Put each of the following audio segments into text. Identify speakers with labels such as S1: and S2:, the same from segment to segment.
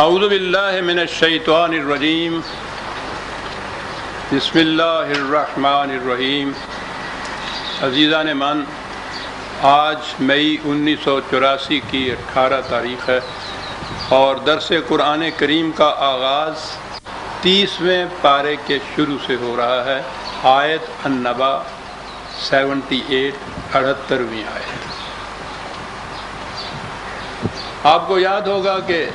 S1: اعوذ باللہ من الشیطان الرجیم بسم اللہ الرحمن الرحیم۔ عزیزان من، آج مئی 1984 کی 18 تاریخ ہے اور درس قرآن کریم کا آغاز 30ویں پارے کے شروع سے ہو رہا ہے۔ آیت النبا 78 78ویں آیت۔ آپ کو یاد ہوگا کہ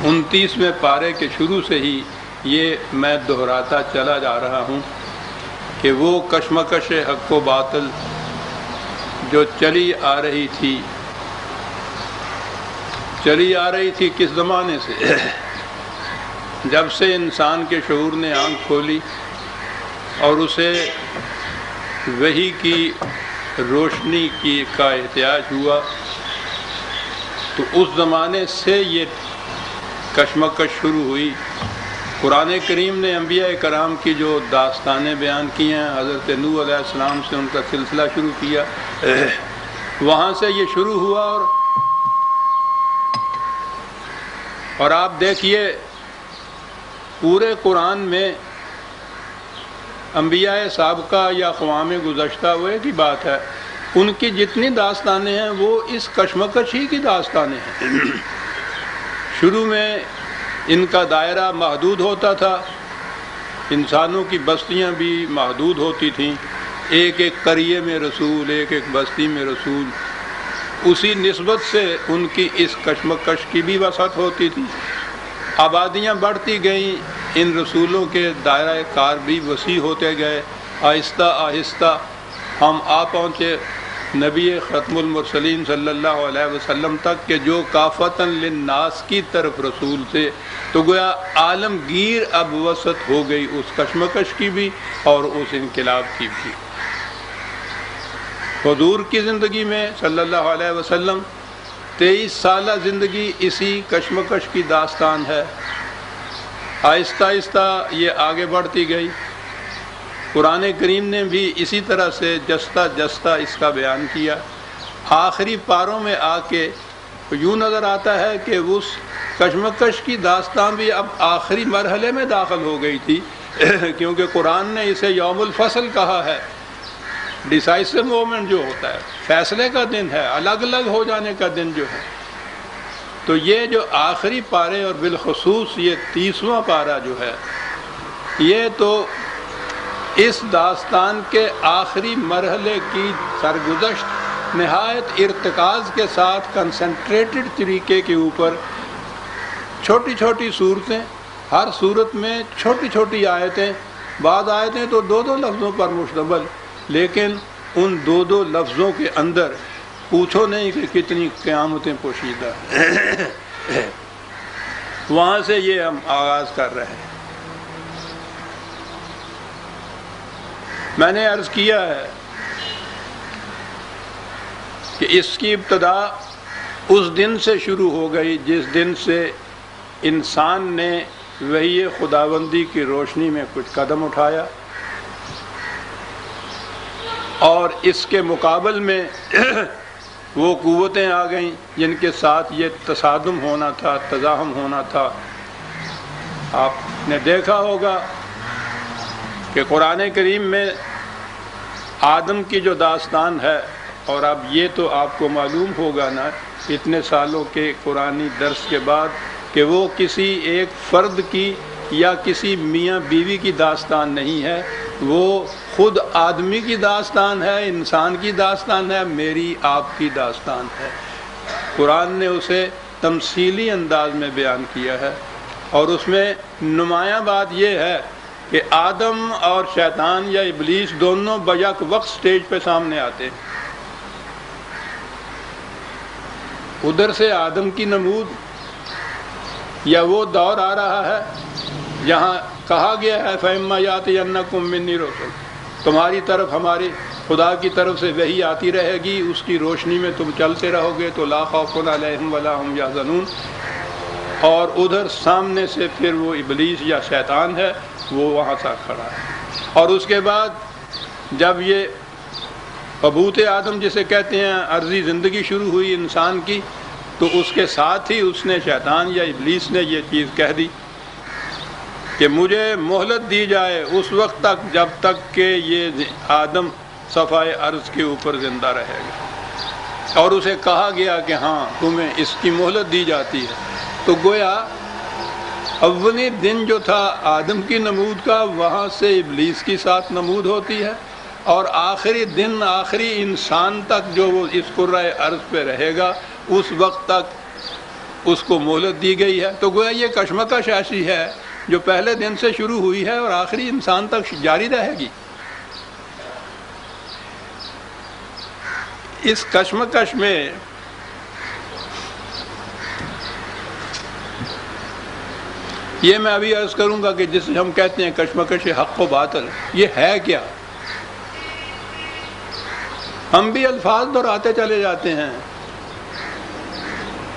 S1: 29ویں پارے کے شروع سے ہی یہ میں دہراتا چلا جا رہا ہوں کہ وہ کشمکش حق و باطل جو چلی آ رہی تھی کس زمانے سے؟ جب سے انسان کے شعور نے آنکھ کھولی اور اسے وحی کی روشنی کا احتیاج ہوا، تو اس زمانے سے یہ کشمکش شروع ہوئی۔ قرآن کریم نے انبیاء کرام کی جو داستانیں بیان کی ہیں، حضرت نوح علیہ السلام سے ان کا سلسلہ شروع کیا، وہاں سے یہ شروع ہوا۔ اور آپ دیکھیے پورے قرآن میں انبیاء سابقہ یا اقوام گزشتہ وہ ایک ہی بات ہے، ان کی جتنی داستانیں ہیں وہ اس کشمکش ہی کی داستانیں ہیں۔ شروع میں ان کا دائرہ محدود ہوتا تھا، انسانوں کی بستیاں بھی محدود ہوتی تھیں، ایک ایک قریے میں رسول، ایک ایک بستی میں رسول، اسی نسبت سے ان کی اس کشمکش کی بھی وسعت ہوتی تھی۔ آبادیاں بڑھتی گئیں، ان رسولوں کے دائرہ کار بھی وسیع ہوتے گئے۔ آہستہ آہستہ ہم آ پہنچے نبی ختم المرسلین صلی اللہ علیہ وسلم تک کہ جو کافۃً للناس کی طرف رسول تھے، تو گویا عالمگیر اب وسعت ہو گئی اس کشمکش کی بھی اور اس انقلاب کی بھی۔ حضور کی زندگی میں صلی اللہ علیہ وسلم 23 سالہ زندگی اسی کشمکش کی داستان ہے۔ آہستہ آہستہ یہ آگے بڑھتی گئی۔ قرآن کریم نے بھی اسی طرح سے جستہ جستہ اس کا بیان کیا۔ آخری پاروں میں آ کے یوں نظر آتا ہے کہ اس کشمکش کی داستان بھی اب آخری مرحلے میں داخل ہو گئی تھی، کیونکہ قرآن نے اسے یوم الفصل کہا ہے۔ ڈیسائسو مومنٹ جو ہوتا ہے، فیصلے کا دن ہے، الگ الگ ہو جانے کا دن جو ہے۔ تو یہ جو آخری پارے اور بالخصوص یہ 30واں پارہ جو ہے، یہ تو اس داستان کے آخری مرحلے کی سرگزشت نہایت ارتکاز کے ساتھ کنسنٹریٹڈ طریقے کے اوپر چھوٹی چھوٹی صورتیں، ہر صورت میں چھوٹی چھوٹی آیتیں، بعض آیتیں تو 2 لفظوں پر مشتمل، لیکن ان 2 لفظوں کے اندر پوچھو نہیں کہ کتنی قیامتیں پوشیدہ ہیں۔ وہاں سے یہ ہم آغاز کر رہے ہیں۔ میں نے عرض کیا ہے کہ اس کی ابتدا اس دن سے شروع ہو گئی جس دن سے انسان نے وحی خداوندی کی روشنی میں کچھ قدم اٹھایا، اور اس کے مقابل میں وہ قوتیں آ گئیں جن کے ساتھ یہ تصادم ہونا تھا، تزاحم ہونا تھا۔ آپ نے دیکھا ہوگا کہ قرآن کریم میں آدم کی جو داستان ہے، اور اب یہ تو آپ کو معلوم ہوگا نا اتنے سالوں کے قرآنی درس کے بعد، کہ وہ کسی ایک فرد کی یا کسی میاں بیوی کی داستان نہیں ہے، وہ خود آدمی کی داستان ہے، انسان کی داستان ہے، میری آپ کی داستان ہے۔ قرآن نے اسے تمثیلی انداز میں بیان کیا ہے، اور اس میں نمایاں بات یہ ہے کہ آدم اور شیطان یا ابلیس دونوں بیک وقت سٹیج پہ سامنے آتے ہیں۔ ادھر سے آدم کی نمود یا وہ دور آ رہا ہے جہاں کہا گیا ہے فَإِمَّا يَأْتِيَنَّكُم مِّنِّي رُسُلٌ، تمہاری طرف ہماری خدا کی طرف سے وحی آتی رہے گی، اس کی روشنی میں تم چلتے رہو گے تو لا خوف علیہم ولا ہم یحزنون۔ اور ادھر سامنے سے پھر وہ ابلیس یا شیطان ہے، وہ وہاں سے کھڑا ہے۔ اور اس کے بعد جب یہ حبوط آدم جسے کہتے ہیں عرضی زندگی شروع ہوئی انسان کی، تو اس کے ساتھ ہی اس نے شیطان یا ابلیس نے یہ چیز کہہ دی کہ مجھے مہلت دی جائے اس وقت تک جب تک کہ یہ آدم صفحہ ارض کے اوپر زندہ رہے گا، اور اسے کہا گیا کہ ہاں تمہیں اس کی مہلت دی جاتی ہے۔ تو گویا اولی دن جو تھا آدم کی نمود کا، وہاں سے ابلیس کی ساتھ نمود ہوتی ہے، اور آخری دن آخری انسان تک جو وہ اس کرۂ ارض پہ رہے گا اس وقت تک اس کو مہلت دی گئی ہے۔ تو گویا یہ کشمکش ایسی ہے جو پہلے دن سے شروع ہوئی ہے اور آخری انسان تک جاری رہے گی۔ اس کشمکش میں یہ میں ابھی عرض کروں گا کہ جسے ہم کہتے ہیں کشمکش حق و باطل، یہ ہے کیا؟ ہم بھی الفاظ دہراتے چلے جاتے ہیں،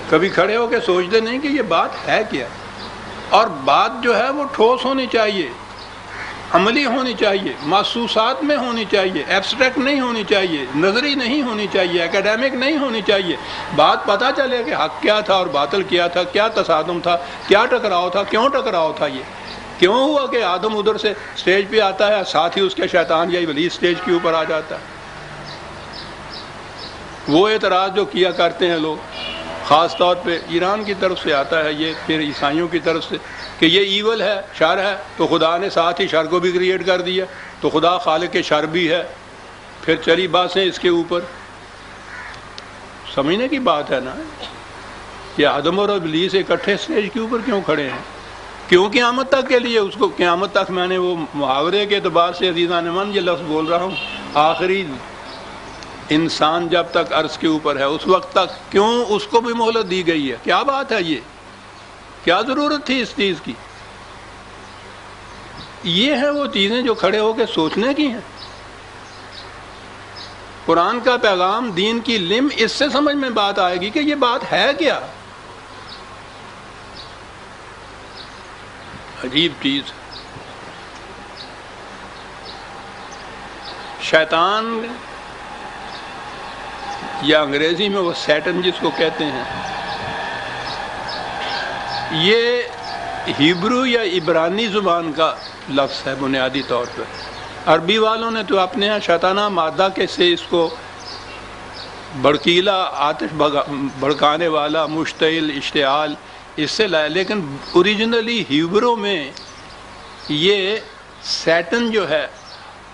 S1: کبھی کھڑے ہو کے سوچتے نہیں کہ یہ بات ہے کیا۔ اور بات جو ہے وہ ٹھوس ہونی چاہیے، عملی ہونی چاہیے، محسوسات میں ہونی چاہیے، ایبسٹریکٹ نہیں ہونی چاہیے، نظری نہیں ہونی چاہیے، اکیڈیمک نہیں ہونی چاہیے۔ بات پتہ چلے کہ حق کیا تھا اور باطل کیا تھا، کیا تصادم تھا، کیا ٹکراؤ تھا، کیوں ٹکراؤ تھا، یہ کیوں ہوا کہ آدم ادھر سے سٹیج پہ آتا ہے، ساتھ ہی اس کے شیطان یا ابلیس سٹیج کے اوپر آ جاتا ہے۔ وہ اعتراض جو کیا کرتے ہیں لوگ، خاص طور پہ ایران کی طرف سے آتا ہے یہ، پھر عیسائیوں کی طرف سے، کہ یہ ایول ہے، شر ہے، تو خدا نے ساتھ ہی شر کو بھی کریٹ کر دیا، تو خدا خالق کے شر بھی ہے۔ پھر چلی باتیں اس کے اوپر، سمجھنے کی بات ہے نا کہ آدم اور ابلیس اکٹھے سٹیج کے اوپر کیوں کھڑے ہیں، کیوں قیامت تک کے لیے؟ اس کو قیامت تک، میں نے وہ محاورے کے اعتبار سے عزیزان من یہ لفظ بول رہا ہوں، آخری انسان جب تک عرض کے اوپر ہے اس وقت تک کیوں اس کو بھی مہلت دی گئی ہے؟ کیا بات ہے یہ؟ کیا ضرورت تھی اس چیز کی؟ یہ ہیں وہ چیزیں جو کھڑے ہو کے سوچنے کی ہیں۔ قرآن کا پیغام، دین کی لم، اس سے سمجھ میں بات آئے گی کہ یہ بات ہے کیا۔ عجیب چیز۔ شیطان یا انگریزی میں وہ سیٹن جس کو کہتے ہیں، یہ ہیبرو یا عبرانی زبان کا لفظ ہے بنیادی طور پر۔ عربی والوں نے تو اپنے یہاں شیطانہ مادہ کے سے اس کو بھڑکیلا، آتش بھڑکانے والا، مشتعل، اشتعال، اس سے لایا، لیکن اوریجنلی ہیبرو میں یہ سیٹن جو ہے،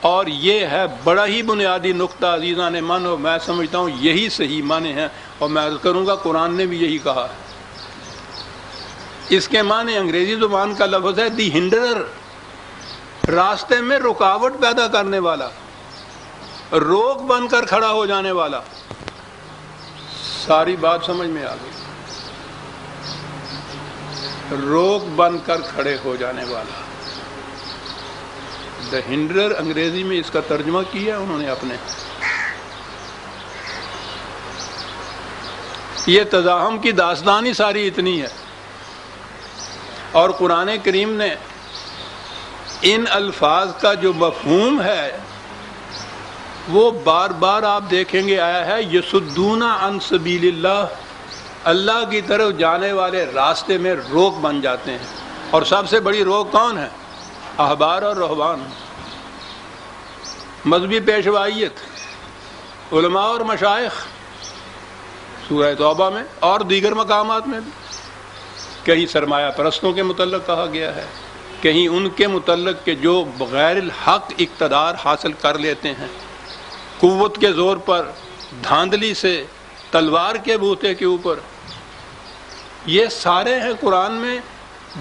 S1: اور یہ ہے بڑا ہی بنیادی نقطہ عزیزان من، اور میں سمجھتا ہوں یہی صحیح معنی ہیں، اور میں عرض کروں گا قرآن نے بھی یہی کہا ہے۔ اس کے معنی انگریزی زبان کا لفظ ہے دی ہنڈرر، راستے میں رکاوٹ پیدا کرنے والا، روک بن کر کھڑا ہو جانے والا۔ ساری بات سمجھ میں آ گئی، روک بن کر کھڑے ہو جانے والا۔ دا ہنڈرر انگریزی میں اس کا ترجمہ کیا انہوں نے اپنے۔ یہ تزاحم کی داستان ہی ساری اتنی ہے، اور قرآن کریم نے ان الفاظ کا جو مفہوم ہے وہ بار بار آپ دیکھیں گے آیا ہے، یصدون عن سبیل اللہ، اللہ کی طرف جانے والے راستے میں روک بن جاتے ہیں۔ اور سب سے بڑی روک کون ہے؟ احبار اور رہبان، مذہبی پیشوائیت، علماء اور مشائخ، سورہ توبہ میں اور دیگر مقامات میں بھی۔ کہیں سرمایہ پرستوں کے متعلق کہا گیا ہے، کہیں ان کے متعلق کہ جو بغیر الحق اقتدار حاصل کر لیتے ہیں، قوت کے زور پر، دھاندلی سے، تلوار کے بوتے کے اوپر۔ یہ سارے ہیں قرآن میں،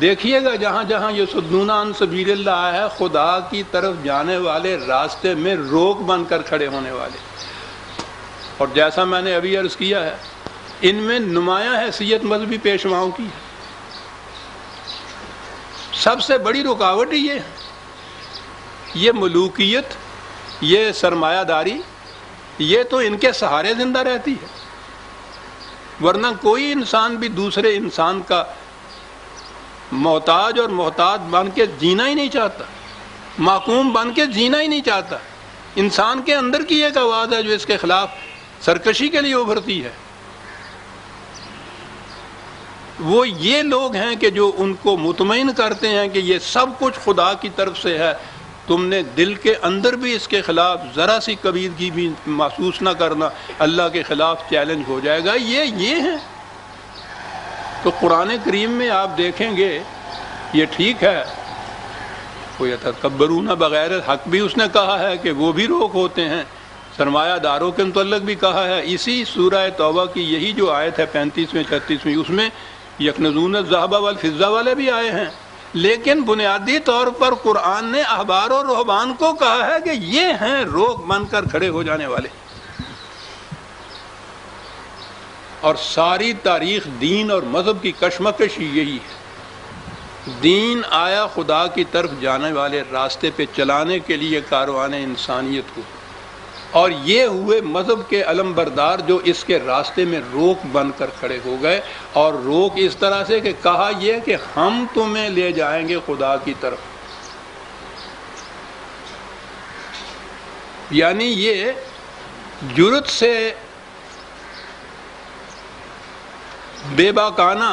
S1: دیکھیے گا جہاں جہاں یصدون عن سبیل اللہ ہے، خدا کی طرف جانے والے راستے میں روک بن کر کھڑے ہونے والے۔ اور جیسا میں نے ابھی عرض کیا ہے، ان میں نمایاں حیثیت مذہبی پیشواؤں کی ہے۔ سب سے بڑی رکاوٹ ہی یہ ہے، یہ ملوکیت، یہ سرمایہ داری، یہ تو ان کے سہارے زندہ رہتی ہے، ورنہ کوئی انسان بھی دوسرے انسان کا محتاج اور محتاج بن کے جینا ہی نہیں چاہتا، محکوم بن کے جینا ہی نہیں چاہتا۔ انسان کے اندر کی ایک آواز ہے جو اس کے خلاف سرکشی کے لیے ابھرتی ہے۔ وہ یہ لوگ ہیں کہ جو ان کو مطمئن کرتے ہیں کہ یہ سب کچھ خدا کی طرف سے ہے، تم نے دل کے اندر بھی اس کے خلاف ذرا سی کبیرگی بھی محسوس نہ کرنا، اللہ کے خلاف چیلنج ہو جائے گا، یہ ہیں۔ تو قرآن کریم میں آپ دیکھیں گے یہ ٹھیک ہے، کوئی تکبرون بغیر حق بھی اس نے کہا ہے کہ وہ بھی روک ہوتے ہیں، سرمایہ داروں کے متعلق بھی کہا ہے۔ اسی سورہ توبہ کی یہی جو آیت ہے 35ویں 36ویں، اس میں یکنزون الذہب والفضہ والے بھی آئے ہیں، لیکن بنیادی طور پر قرآن نے احبار و رہبان کو کہا ہے کہ یہ ہیں روک بن کر کھڑے ہو جانے والے۔ اور ساری تاریخ دین اور مذہب کی کشمکش یہی ہے، دین آیا خدا کی طرف جانے والے راستے پہ چلانے کے لیے کاروان انسانیت کو، اور یہ ہوئے مذہب کے علم بردار جو اس کے راستے میں روک بن کر کھڑے ہو گئے، اور روک اس طرح سے کہ کہا یہ کہ ہم تمہیں لے جائیں گے خدا کی طرف۔ یعنی یہ جرت سے بے باکانہ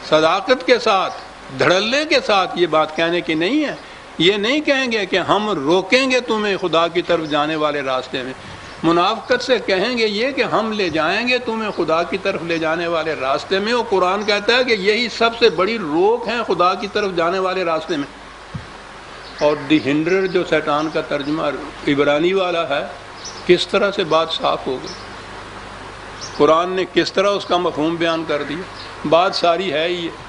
S1: صداقت کے ساتھ دھڑلے کے ساتھ یہ بات کہنے کی نہیں ہے۔ یہ نہیں کہیں گے کہ ہم روکیں گے تمہیں خدا کی طرف جانے والے راستے میں، منافقت سے کہیں گے یہ کہ ہم لے جائیں گے تمہیں خدا کی طرف لے جانے والے راستے میں۔ اور قرآن کہتا ہے کہ یہی سب سے بڑی روک ہے خدا کی طرف جانے والے راستے میں۔ اور دی ہنڈرر جو شیطان کا ترجمہ عبرانی والا ہے، کس طرح سے بات صاف ہو گئی، قرآن نے کس طرح اس کا مفہوم بیان کر دیا۔ بات ساری ہے ہی ہے۔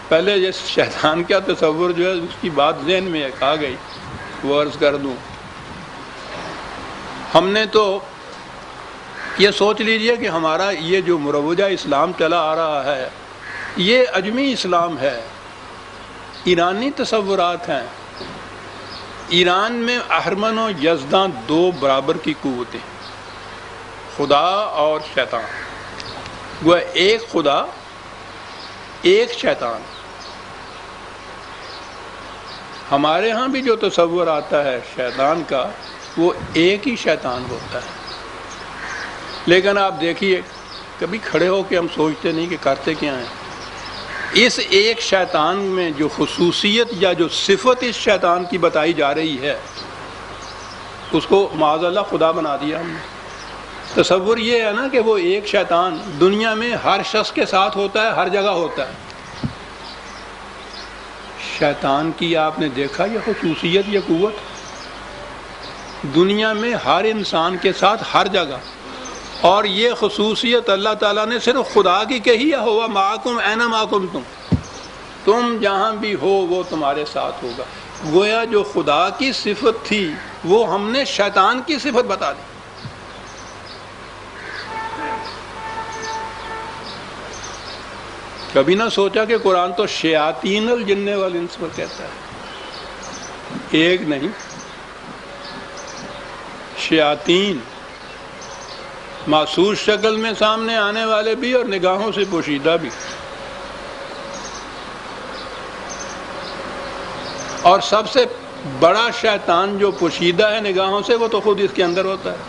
S1: پہلے یہ شیطان کا تصور جو ہے اس کی بات ذہن میں ایک آ گئی، وہ عرض کر دوں۔ ہم نے تو یہ سوچ لیجئے کہ ہمارا یہ جو مروجہ اسلام چلا آ رہا ہے یہ عجمی اسلام ہے، ایرانی تصورات ہیں۔ ایران میں اہرمن و یزداں دو برابر کی قوتیں، خدا اور شیطان، وہ ایک خدا ایک شیطان۔ ہمارے ہاں بھی جو تصور آتا ہے شیطان کا وہ ایک ہی شیطان ہوتا ہے، لیکن آپ دیکھیے کبھی کھڑے ہو کے ہم سوچتے نہیں کہ کرتے کیا ہیں۔ اس ایک شیطان میں جو خصوصیت یا جو صفت اس شیطان کی بتائی جا رہی ہے اس کو معاذ اللہ خدا بنا دیا ہم نے۔ تصور یہ ہے نا کہ وہ ایک شیطان دنیا میں ہر شخص کے ساتھ ہوتا ہے، ہر جگہ ہوتا ہے۔ شیطان کی آپ نے دیکھا یہ خصوصیت، یہ قوت دنیا میں ہر انسان کے ساتھ ہر جگہ، اور یہ خصوصیت اللہ تعالیٰ نے صرف خدا کی کہی ہے، ہوا معکم اینما کنتم، تم جہاں بھی ہو وہ تمہارے ساتھ ہوگا۔ گویا جو خدا کی صفت تھی وہ ہم نے شیطان کی صفت بتا دی۔ کبھی نہ سوچا کہ قرآن تو شیاطین الجن والانس پر کہتا ہے، ایک نہیں، شیاطین، محسوس شکل میں سامنے آنے والے بھی اور نگاہوں سے پوشیدہ بھی۔ اور سب سے بڑا شیطان جو پوشیدہ ہے نگاہوں سے وہ تو خود اس کے اندر ہوتا ہے۔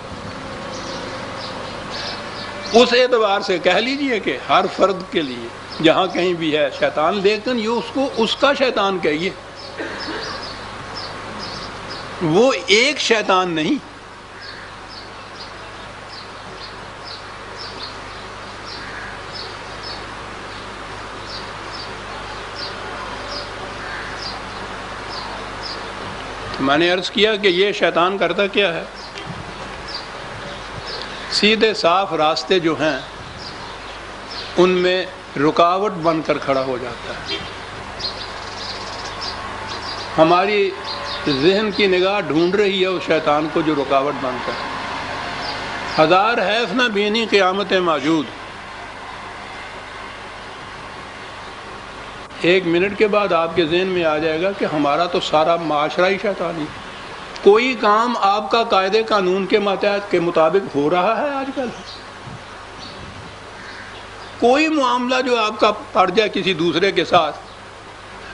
S1: اس اعتبار سے کہہ لیجئے کہ ہر فرد کے لیے جہاں کہیں بھی ہے شیطان، لیکن یہ اس کو اس کا شیطان کہیے، وہ ایک شیطان نہیں۔ میں نے عرض کیا کہ یہ شیطان کرتا کیا ہے، سیدھے صاف راستے جو ہیں ان میں رکاوٹ بن کر کھڑا ہو جاتا ہے۔ ہماری ذہن کی نگاہ ڈھونڈ رہی ہے اس شیطان کو جو رکاوٹ بنتا ہے۔ ہزار حیف نہ بینی قیامت موجود، ایک منٹ کے بعد آپ کے ذہن میں آ جائے گا کہ ہمارا تو سارا معاشرہ ہی شیطانی، کوئی کام آپ کا قاعدے قانون کے ماتحت کے مطابق ہو رہا ہے آج کل؟ کوئی معاملہ جو آپ کا پڑ جائے کسی دوسرے کے ساتھ،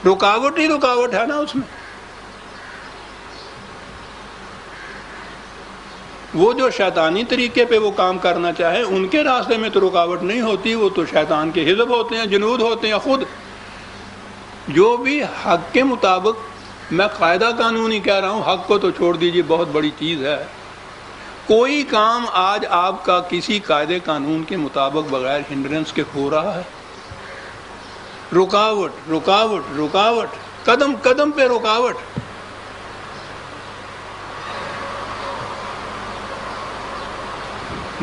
S1: رکاوٹ ہی رکاوٹ ہے نا اس میں۔ وہ جو شیطانی طریقے پہ وہ کام کرنا چاہے ان کے راستے میں تو رکاوٹ نہیں ہوتی، وہ تو شیطان کے حزب ہوتے ہیں، جنود ہوتے ہیں خود. جو بھی حق کے مطابق، میں قاعدہ قانون ہی کہہ رہا ہوں، حق کو تو چھوڑ دیجیے، بہت بڑی چیز ہے. کوئی کام آج آپ کا کسی قاعدے قانون کے مطابق بغیر ہنڈرنس کے ہو رہا ہے؟ رکاوٹ رکاوٹ رکاوٹ، قدم قدم پہ رکاوٹ.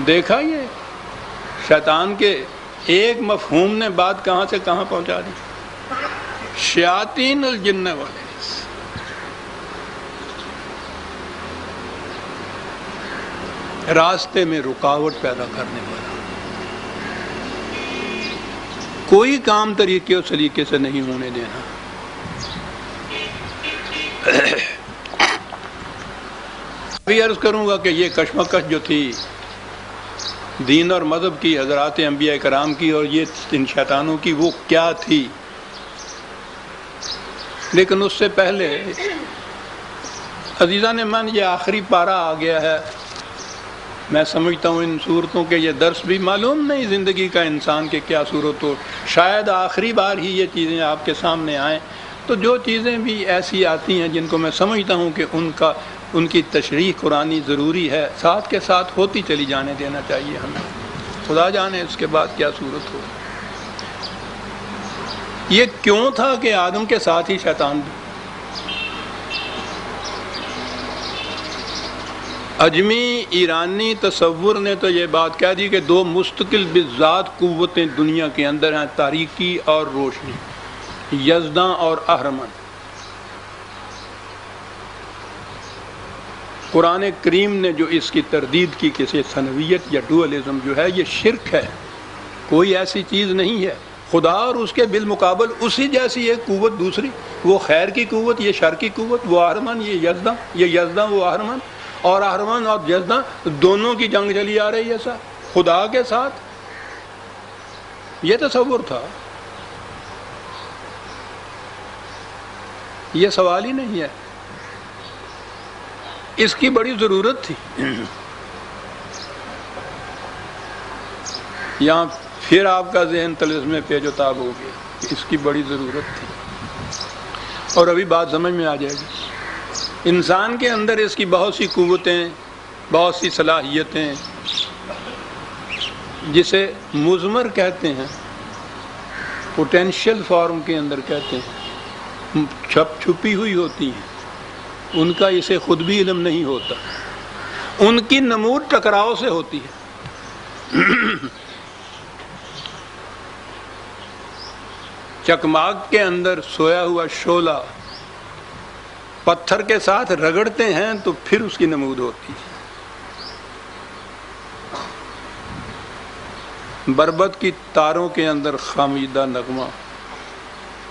S1: دیکھا یہ شیطان کے ایک مفہوم نے بات کہاں سے کہاں پہنچا دی. شیاطین الجن والانس، راستے میں رکاوٹ پیدا کرنے والا. کوئی کام طریقے اور سلیقے سے نہیں ہونے دینا. ابھی عرض کروں گا کہ یہ کشمکش جو تھی دین اور مذہب کی، حضرات انبیاء کرام کی، اور یہ ان شیطانوں کی، وہ کیا تھی. لیکن اس سے پہلے عزیزان من، یہ آخری پارہ آ گیا ہے. میں سمجھتا ہوں ان صورتوں کے یہ درس بھی معلوم نہیں زندگی کا انسان کے کیا صورت ہو، شاید آخری بار ہی یہ چیزیں آپ کے سامنے آئیں. تو جو چیزیں بھی ایسی آتی ہیں جن کو میں سمجھتا ہوں کہ ان کی تشریح قرآنی ضروری ہے، ساتھ کے ساتھ ہوتی چلی جانے دینا چاہیے ہمیں. خدا جانے اس کے بعد کیا صورت ہو. یہ کیوں تھا کہ آدم کے ساتھ ہی شیطان بھی. اجمی ایرانی تصور نے تو یہ بات کہہ دی کہ دو مستقل بذات قوتیں دنیا کے اندر ہیں، تاریکی اور روشنی، یزداں اور اہرمن. قرآن کریم نے جو اس کی تردید کی کسی ثنویت یا ڈوئلزم جو ہے، یہ شرک ہے، کوئی ایسی چیز نہیں ہے. خدا اور اس کے بالمقابل اسی جیسی ایک قوت دوسری، وہ خیر کی قوت، یہ شر کی قوت، وہ اہرمن، یہ یزداں وہ اہرمن، اور اہرمن اور یزداں دونوں کی جنگ چلی آ رہی ہے سر خدا کے ساتھ. یہ تصور تھا، یہ سوال ہی نہیں ہے. اس کی بڑی ضرورت تھی. یہاں پھر آپ کا ذہن طلسم پیچ و تاب ہو گیا، اس کی بڑی ضرورت تھی. اور ابھی بات سمجھ میں آ جائے گی. انسان کے اندر اس کی بہت سی قوتیں، بہت سی صلاحیتیں، جسے مضمر کہتے ہیں، پوٹینشیل فارم کے اندر کہتے ہیں، چھپی ہوئی ہوتی ہیں. ان کا اسے خود بھی علم نہیں ہوتا. ان کی نمود ٹکراؤ سے ہوتی ہے. چکماک کے اندر سویا ہوا شعلہ پتھر کے ساتھ رگڑتے ہیں تو پھر اس کی نمود ہوتی ہے. بربط کی تاروں کے اندر خامیدہ نغمہ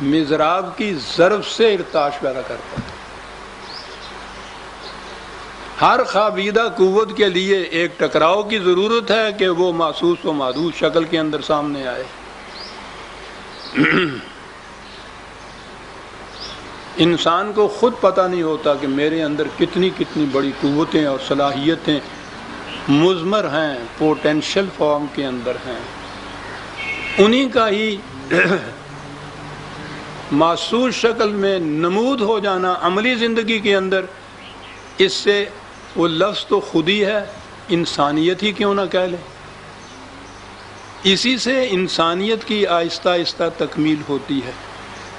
S1: مضراب کی ضرب سے ارتعاش پیدا کرتا ہے. ہر خابیدہ قوت کے لیے ایک ٹکراؤ کی ضرورت ہے کہ وہ محسوس و محدود شکل کے اندر سامنے آئے. انسان کو خود پتہ نہیں ہوتا کہ میرے اندر کتنی بڑی قوتیں اور صلاحیتیں مضمر ہیں، پوٹینشل فارم کے اندر ہیں. انہی کا ہی محسوس شکل میں نمود ہو جانا عملی زندگی کے اندر، اس سے وہ لفظ تو خود ہی ہے، انسانیت ہی کیوں نہ کہہ لیں. اسی سے انسانیت کی آہستہ آہستہ تکمیل ہوتی ہے.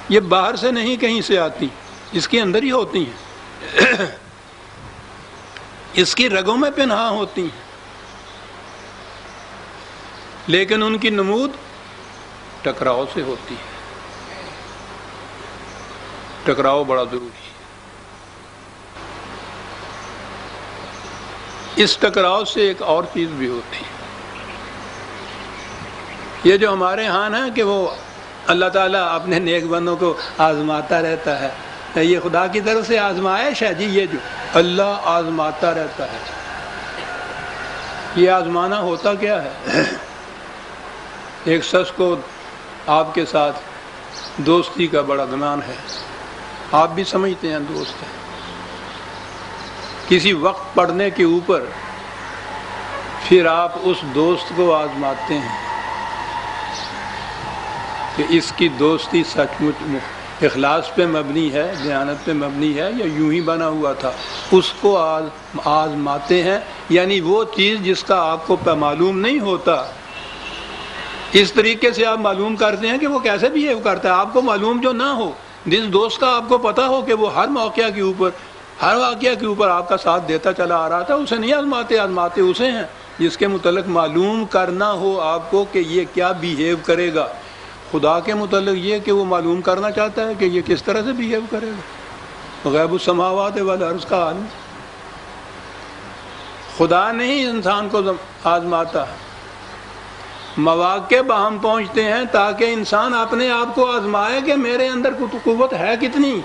S1: یہ باہر سے نہیں کہیں سے آتی، اس کے اندر ہی ہوتی ہیں، اس کی رگوں میں پنہاں ہوتی ہیں. لیکن ان کی نمود ٹکراؤ سے ہوتی ہے. ٹکراؤ بڑا ضروری ہے. اس ٹکراؤ سے ایک اور چیز بھی ہوتی ہے. یہ جو ہمارے ہاں ہے کہ وہ اللہ تعالیٰ اپنے نیک بندوں کو آزماتا رہتا ہے، یہ خدا کی طرف سے آزمائش ہے جی. یہ جو اللہ آزماتا رہتا ہے، یہ آزمانا ہوتا کیا ہے؟ ایک شخص کو آپ کے ساتھ دوستی کا بڑا گمان ہے، آپ بھی سمجھتے ہیں دوست ہے. کسی وقت پڑھنے کے اوپر پھر آپ اس دوست کو آزماتے ہیں کہ اس کی دوستی سچ مچ اخلاص پہ مبنی ہے، دیانت پہ مبنی ہے، یا یوں ہی بنا ہوا تھا. اس کو آزماتے ہیں، یعنی وہ چیز جس کا آپ کو معلوم نہیں ہوتا، اس طریقے سے آپ معلوم کرتے ہیں کہ وہ کیسے بیہیو کرتا ہے. آپ کو معلوم جو نہ ہو، جس دوست کا آپ کو پتہ ہو کہ وہ ہر موقع کے اوپر، ہر واقعہ کے اوپر آپ کا ساتھ دیتا چلا آ رہا تھا، اسے نہیں آزماتے. آزماتے اسے ہیں جس کے متعلق معلوم کرنا ہو آپ کو کہ یہ کیا بیہیو کرے گا. خدا کے متعلق یہ کہ وہ معلوم کرنا چاہتا ہے کہ یہ کس طرح سے بیہیو کرے گا. غیب السماوات والارض کا عالم. خدا نہیں انسان کو آزماتا، مواقع باہم پہنچتے ہیں تاکہ انسان اپنے آپ کو آزمائے کہ میرے اندر قوت ہے کتنی.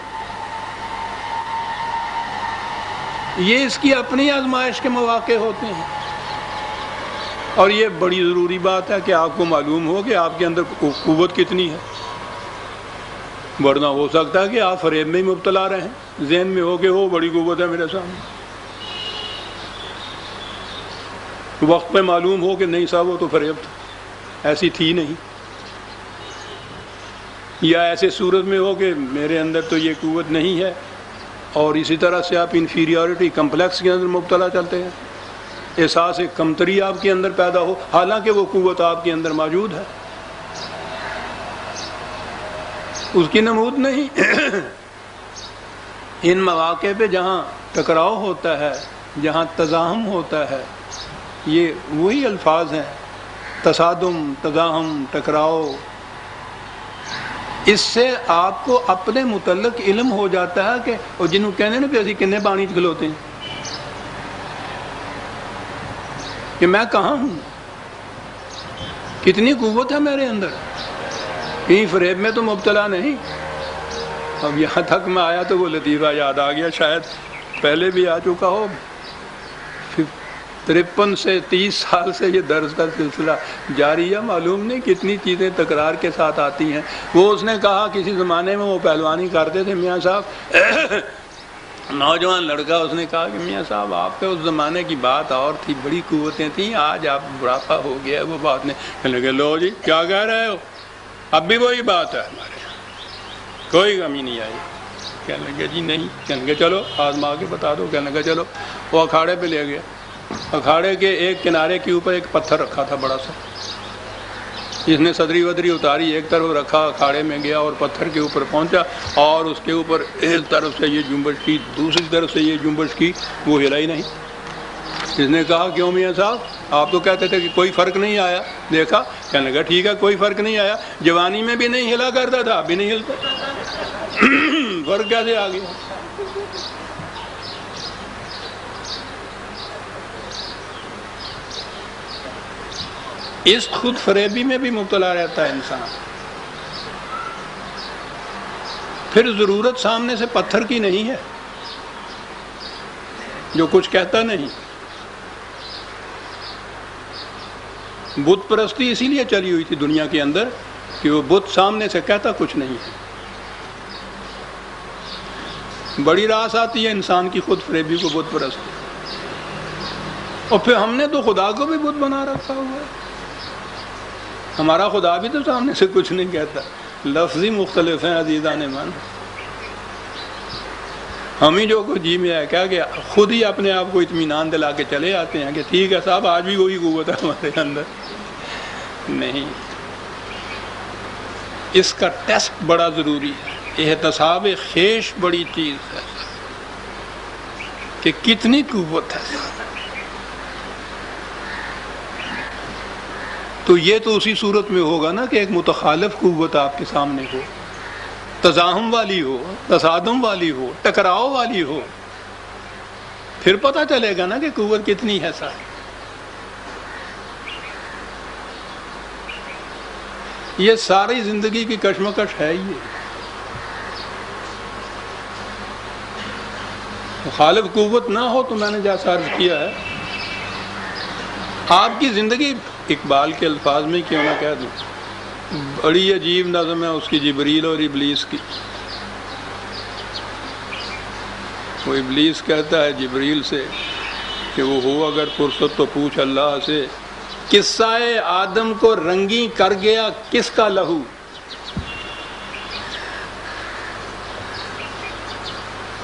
S1: یہ اس کی اپنی آزمائش کے مواقع ہوتے ہیں. اور یہ بڑی ضروری بات ہے کہ آپ کو معلوم ہو کہ آپ کے اندر قوت کتنی ہے، ورنہ ہو سکتا ہے کہ آپ فریب میں ہی مبتلا رہیں، ذہن میں ہو کہ وہ بڑی قوت ہے میرے سامنے، وقت پہ معلوم ہو کہ نہیں صاحب وہ تو فریب تھا، ایسی تھی نہیں. یا ایسے صورت میں ہو کہ میرے اندر تو یہ قوت نہیں ہے، اور اسی طرح سے آپ انفیریورٹی کمپلیکس کے اندر مبتلا چلتے ہیں، احساس ایک کمتری آپ کے اندر پیدا ہو، حالانکہ وہ قوت آپ کے اندر موجود ہے، اس کی نمود نہیں. ان مواقع پہ جہاں ٹکراؤ ہوتا ہے، جہاں تزاحم ہوتا ہے، یہ وہی الفاظ ہیں، تصادم، تزاحم، ٹکراؤ. اس سے آپ کو اپنے متعلق علم ہو جاتا ہے کہ اور جنہوں کہنے نا کہ اسی کنے پانی کھلوتے ہیں کہ میں کہاں ہوں، کتنی قوت ہے میرے اندر، کہیں فریب میں تو مبتلا نہیں. اب یہاں تک میں آیا تو وہ لطیفہ یاد آ گیا، شاید پہلے بھی آ چکا ہو. 53 سے 30 سال سے یہ درس کا سلسلہ جاری ہے، معلوم نہیں کتنی چیزیں تکرار کے ساتھ آتی ہیں. وہ اس نے کہا کسی زمانے میں وہ پہلوانی کرتے تھے میاں صاحب، نوجوان لڑکا، اس نے کہا کہ میاں صاحب آپ کے اس زمانے کی بات اور تھی، بڑی قوتیں تھیں، آج آپ بڑھاپا ہو گیا وہ بات نہیں. کہنے لگے لو جی کیا کہہ رہے ہو، اب بھی وہی بات ہے ہمارے یہاں، کوئی کمی نہیں آئی. کہنے لگے جی نہیں. کہنے لگے چلو آزما کے بتا دو. کہنے لگے چلو. وہ اکھاڑے پہ لے گیا. اکھاڑے کے ایک کنارے کے اوپر ایک پتھر رکھا تھا بڑا سا، اس نے صدری ودری اتاری، ایک طرف رکھا، اکھاڑے میں گیا اور پتھر کے اوپر پہنچا اور اس کے اوپر ایک طرف سے یہ جنبش کی، دوسری طرف سے یہ جنبش کی، وہ ہلا ہی نہیں. اس نے کہا کیوں میاں صاحب، آپ تو کہتے تھے کہ کوئی فرق نہیں آیا. دیکھا، کہنے لگا ٹھیک ہے کوئی فرق نہیں آیا، جوانی میں بھی نہیں ہلا کرتا تھا، ابھی نہیں ہلتا، فرق کیسے آ گیا. اس خود فریبی میں بھی مبتلا رہتا ہے انسان. پھر ضرورت سامنے سے پتھر کی نہیں ہے جو کچھ کہتا نہیں. بت پرستی اسی لیے چلی ہوئی تھی دنیا کے اندر کہ وہ بت سامنے سے کہتا کچھ نہیں ہے. بڑی راس آتی ہے انسان کی خود فریبی کو، بت پرستی. اور پھر ہم نے تو خدا کو بھی بت بنا رکھا ہوا ہے. ہمارا خدا بھی تو سامنے سے کچھ نہیں کہتا، لفظی مختلف ہیں عزیزان من. ہم ہی جو کچھ جی میں ہے کیا کہ خود ہی اپنے آپ کو اطمینان دلا کے چلے آتے ہیں کہ ٹھیک ہے صاحب آج بھی وہی قوت ہے ہمارے اندر. نہیں، اس کا ٹیسٹ بڑا ضروری ہے. احتساب خیش بڑی چیز ہے کہ کتنی قوت ہے. تو یہ تو اسی صورت میں ہوگا نا کہ ایک متخالف قوت آپ کے سامنے ہو، تزاحم والی ہو، تصادم والی ہو، ٹکراؤ والی ہو، پھر پتہ چلے گا نا کہ قوت کتنی ہے. ساری یہ ساری زندگی کی کشمکش ہے. یہ مخالف قوت نہ ہو تو میں نے جیسا عرض کیا ہے آپ کی زندگی، اقبال کے الفاظ میں کیوں نہ کہہ دوں، بڑی عجیب نظم ہے اس کی، جبریل اور ابلیس کی. وہ ابلیس کہتا ہے جبریل سے کہ وہ ہو اگر فرصت تو پوچھ اللہ سے، قصہ آدم کو رنگی کر گیا کس کا لہو؟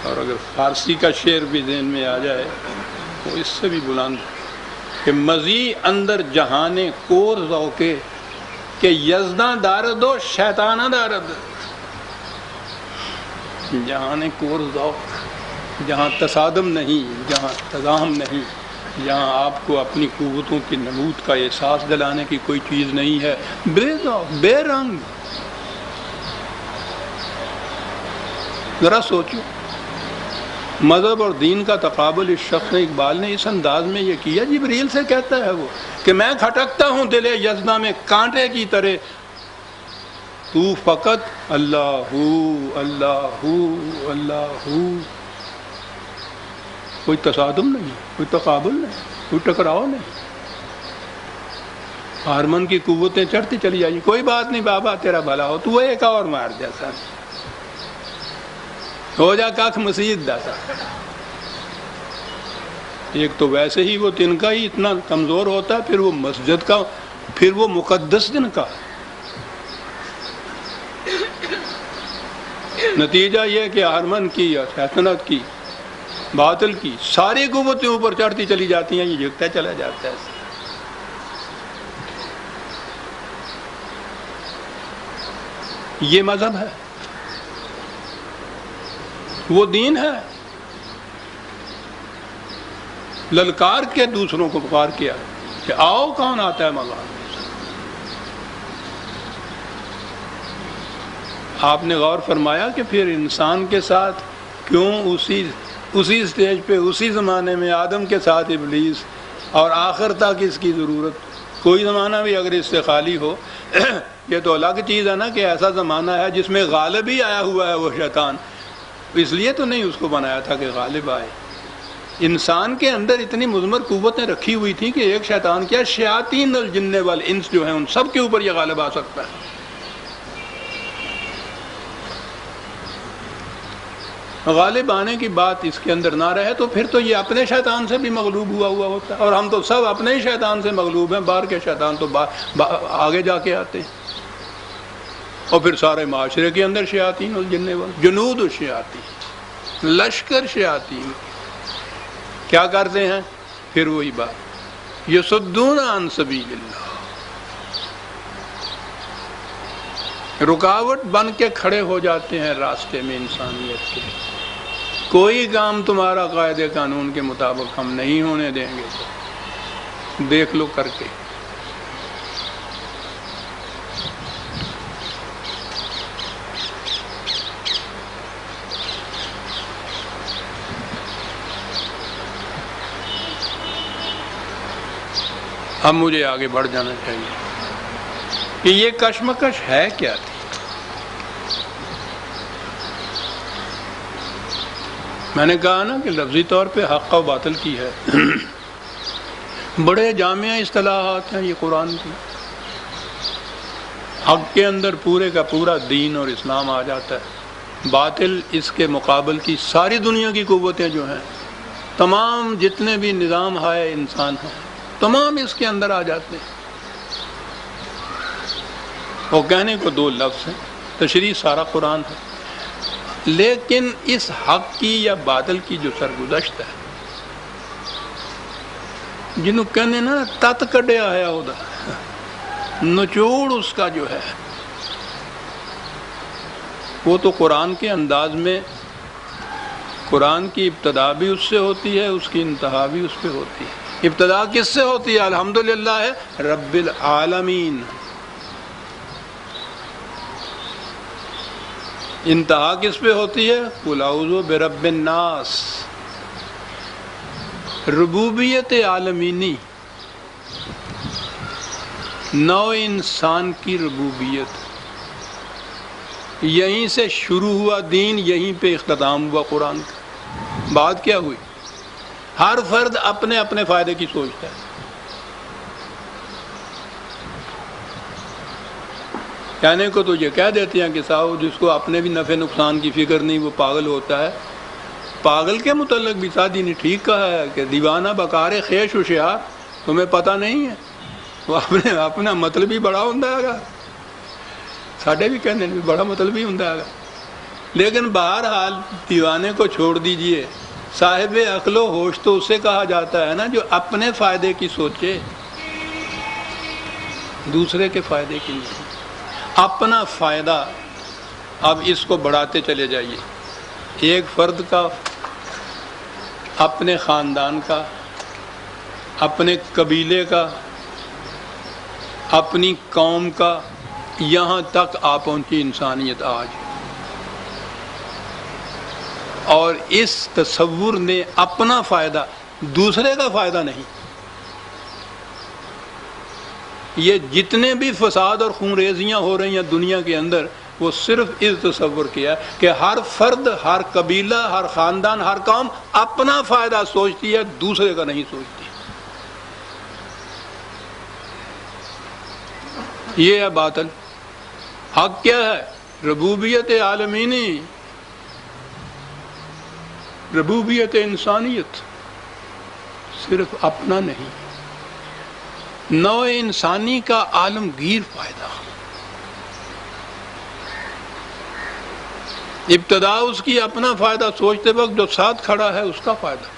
S1: اور اگر فارسی کا شعر بھی ذہن میں آ جائے وہ اس سے بھی بلند کہ مزی اندر جہانے کور ذوقے کہ یزداں دارد و شیطانہ دارد، جہانے کور ذوق، جہاں تصادم نہیں، جہاں تزاحم نہیں، جہاں آپ کو اپنی قوتوں کی نمود کا احساس دلانے کی کوئی چیز نہیں ہے، بے ذوق بے رنگ۔ ذرا سوچو، مذہب اور دین کا تقابل اس شخص نے، اقبال نے اس انداز میں یہ کیا، جبریل سے کہتا ہے وہ کہ میں کھٹکتا ہوں دل یزداں میں کانٹے کی طرح، تو فقط اللہ اللہ اللہ، کوئی تصادم نہیں، کوئی تقابل نہیں، کوئی ٹکراؤ نہیں۔ ہارمن کی قوتیں چڑھتی چلی جائیں، کوئی بات نہیں بابا تیرا بھلا ہو، تو ایک اور مار جیسا ہو جا کاکھ مسیح داتا۔ ایک تو ویسے ہی وہ دن کا ہی اتنا کمزور ہوتا ہے، پھر وہ مسجد کا، پھر وہ مقدس دن کا۔ نتیجہ یہ کہ ہارمن کی یا سلطنت کی، باطل کی ساری قوتیں اوپر چڑھتی چلی جاتی ہیں، یہ جھکتا چلا جاتا ہے۔ یہ مذہب ہے، وہ دین ہے۔ للکار کے دوسروں کو پکار کیا کہ آؤ، کون آتا ہے مگر؟ آپ نے غور فرمایا کہ پھر انسان کے ساتھ کیوں اسی سٹیج پہ، اسی زمانے میں آدم کے ساتھ ابلیس، اور آخر تک اس کی ضرورت؟ کوئی زمانہ بھی اگر اس سے خالی ہو، یہ تو الگ چیز ہے نا کہ ایسا زمانہ ہے جس میں غالب ہی آیا ہوا ہے وہ شیطان، اس لیے تو نہیں اس کو بنایا تھا کہ غالب آئے۔ انسان کے اندر اتنی مضمر قوتیں رکھی ہوئی تھیں کہ ایک شیطان کیا، شیاطین الجن والانس جو ہیں ان سب کے اوپر یہ غالب آ سکتا ہے۔ غالب آنے کی بات اس کے اندر نہ رہے تو پھر تو یہ اپنے شیطان سے بھی مغلوب ہوا ہوتا ہے، اور ہم تو سب اپنے ہی شیطان سے مغلوب ہیں، باہر کے شیطان تو آگے جا کے آتے ہیں۔ اور پھر سارے معاشرے کے اندر شیاطین الجن جنود الشیاطین، لشکر شیاطین کیا کرتے ہیں؟ پھر وہی بات، یصدون عن سبیل اللہ، رکاوٹ بن کے کھڑے ہو جاتے ہیں راستے میں انسانیت کے۔ کوئی کام تمہارا قاعدے قانون کے مطابق ہم نہیں ہونے دیں گے، دیکھ لو کر کے۔ اب مجھے آگے بڑھ جانا چاہیے کہ یہ کشمکش ہے کیا تھی۔ میں نے کہا نا کہ لفظی طور پہ حق و باطل کی ہے، بڑے جامع اصطلاحات ہیں یہ قرآن کی۔ حق کے اندر پورے کا پورا دین اور اسلام آ جاتا ہے، باطل اس کے مقابل کی ساری دنیا کی قوتیں جو ہیں، تمام جتنے بھی نظام ہائے انسان ہیں، تمام اس کے اندر آ جاتے ہیں۔ وہ کہنے کو دو لفظ ہیں، تشریح سارا قرآن ہے، لیکن اس حق کی یا باطل کی جو سرگزشت ہے، جنہوں کہنے نا تت کڈیا ہے، نچوڑ اس کا جو ہے، وہ تو قرآن کے انداز میں، قرآن کی ابتدا بھی اس سے ہوتی ہے، اس کی انتہا بھی اس پہ ہوتی ہے۔ ابتدا کس سے ہوتی ہے؟ الحمدللہ ہے رب العالمین۔ انتہا کس پہ ہوتی ہے؟ قل اعوذ برب الناس۔ ربوبیت عالمینی، نو انسان کی ربوبیت، یہیں سے شروع ہوا دین، یہیں پہ اختتام ہوا قرآن کا۔ بات کیا ہوئی؟ ہر فرد اپنے اپنے فائدے کی سوچتا ہے۔ کہنے کو تو یہ کہہ دیتے ہیں کہ صاحب جس کو اپنے بھی نفع نقصان کی فکر نہیں وہ پاگل ہوتا ہے، پاگل کے متعلق بھی سادی نے ٹھیک کہا ہے کہ دیوانہ بکار خیش ہوشیار، تمہیں پتہ نہیں ہے، وہ اپنا مطلب ہی بڑا ہوں گا، ساڈے بھی کہنے بھی بڑا مطلب ہی ہوں گا، لیکن بہرحال دیوانے کو چھوڑ دیجئے، صاحب عقل و ہوش تو اسے کہا جاتا ہے نا جو اپنے فائدے کی سوچے، دوسرے کے فائدے کی نہیں، اپنا فائدہ۔ اب اس کو بڑھاتے چلے جائیے، ایک فرد کا، اپنے خاندان کا، اپنے قبیلے کا، اپنی قوم کا، یہاں تک آ پہنچی انسانیت آج، اور اس تصور نے اپنا فائدہ، دوسرے کا فائدہ نہیں۔ یہ جتنے بھی فساد اور خونریزیاں ہو رہی ہیں دنیا کے اندر، وہ صرف اس تصور کیا کہ ہر فرد، ہر قبیلہ، ہر خاندان، ہر قوم اپنا فائدہ سوچتی ہے، دوسرے کا نہیں سوچتی۔ یہ ہے باطل۔ حق کیا ہے؟ ربوبیت عالمینی، ربوبیت انسانیت، صرف اپنا نہیں، نوع انسانی کا عالمگیر فائدہ۔ ابتدا اس کی اپنا فائدہ سوچتے وقت جو ساتھ کھڑا ہے اس کا فائدہ،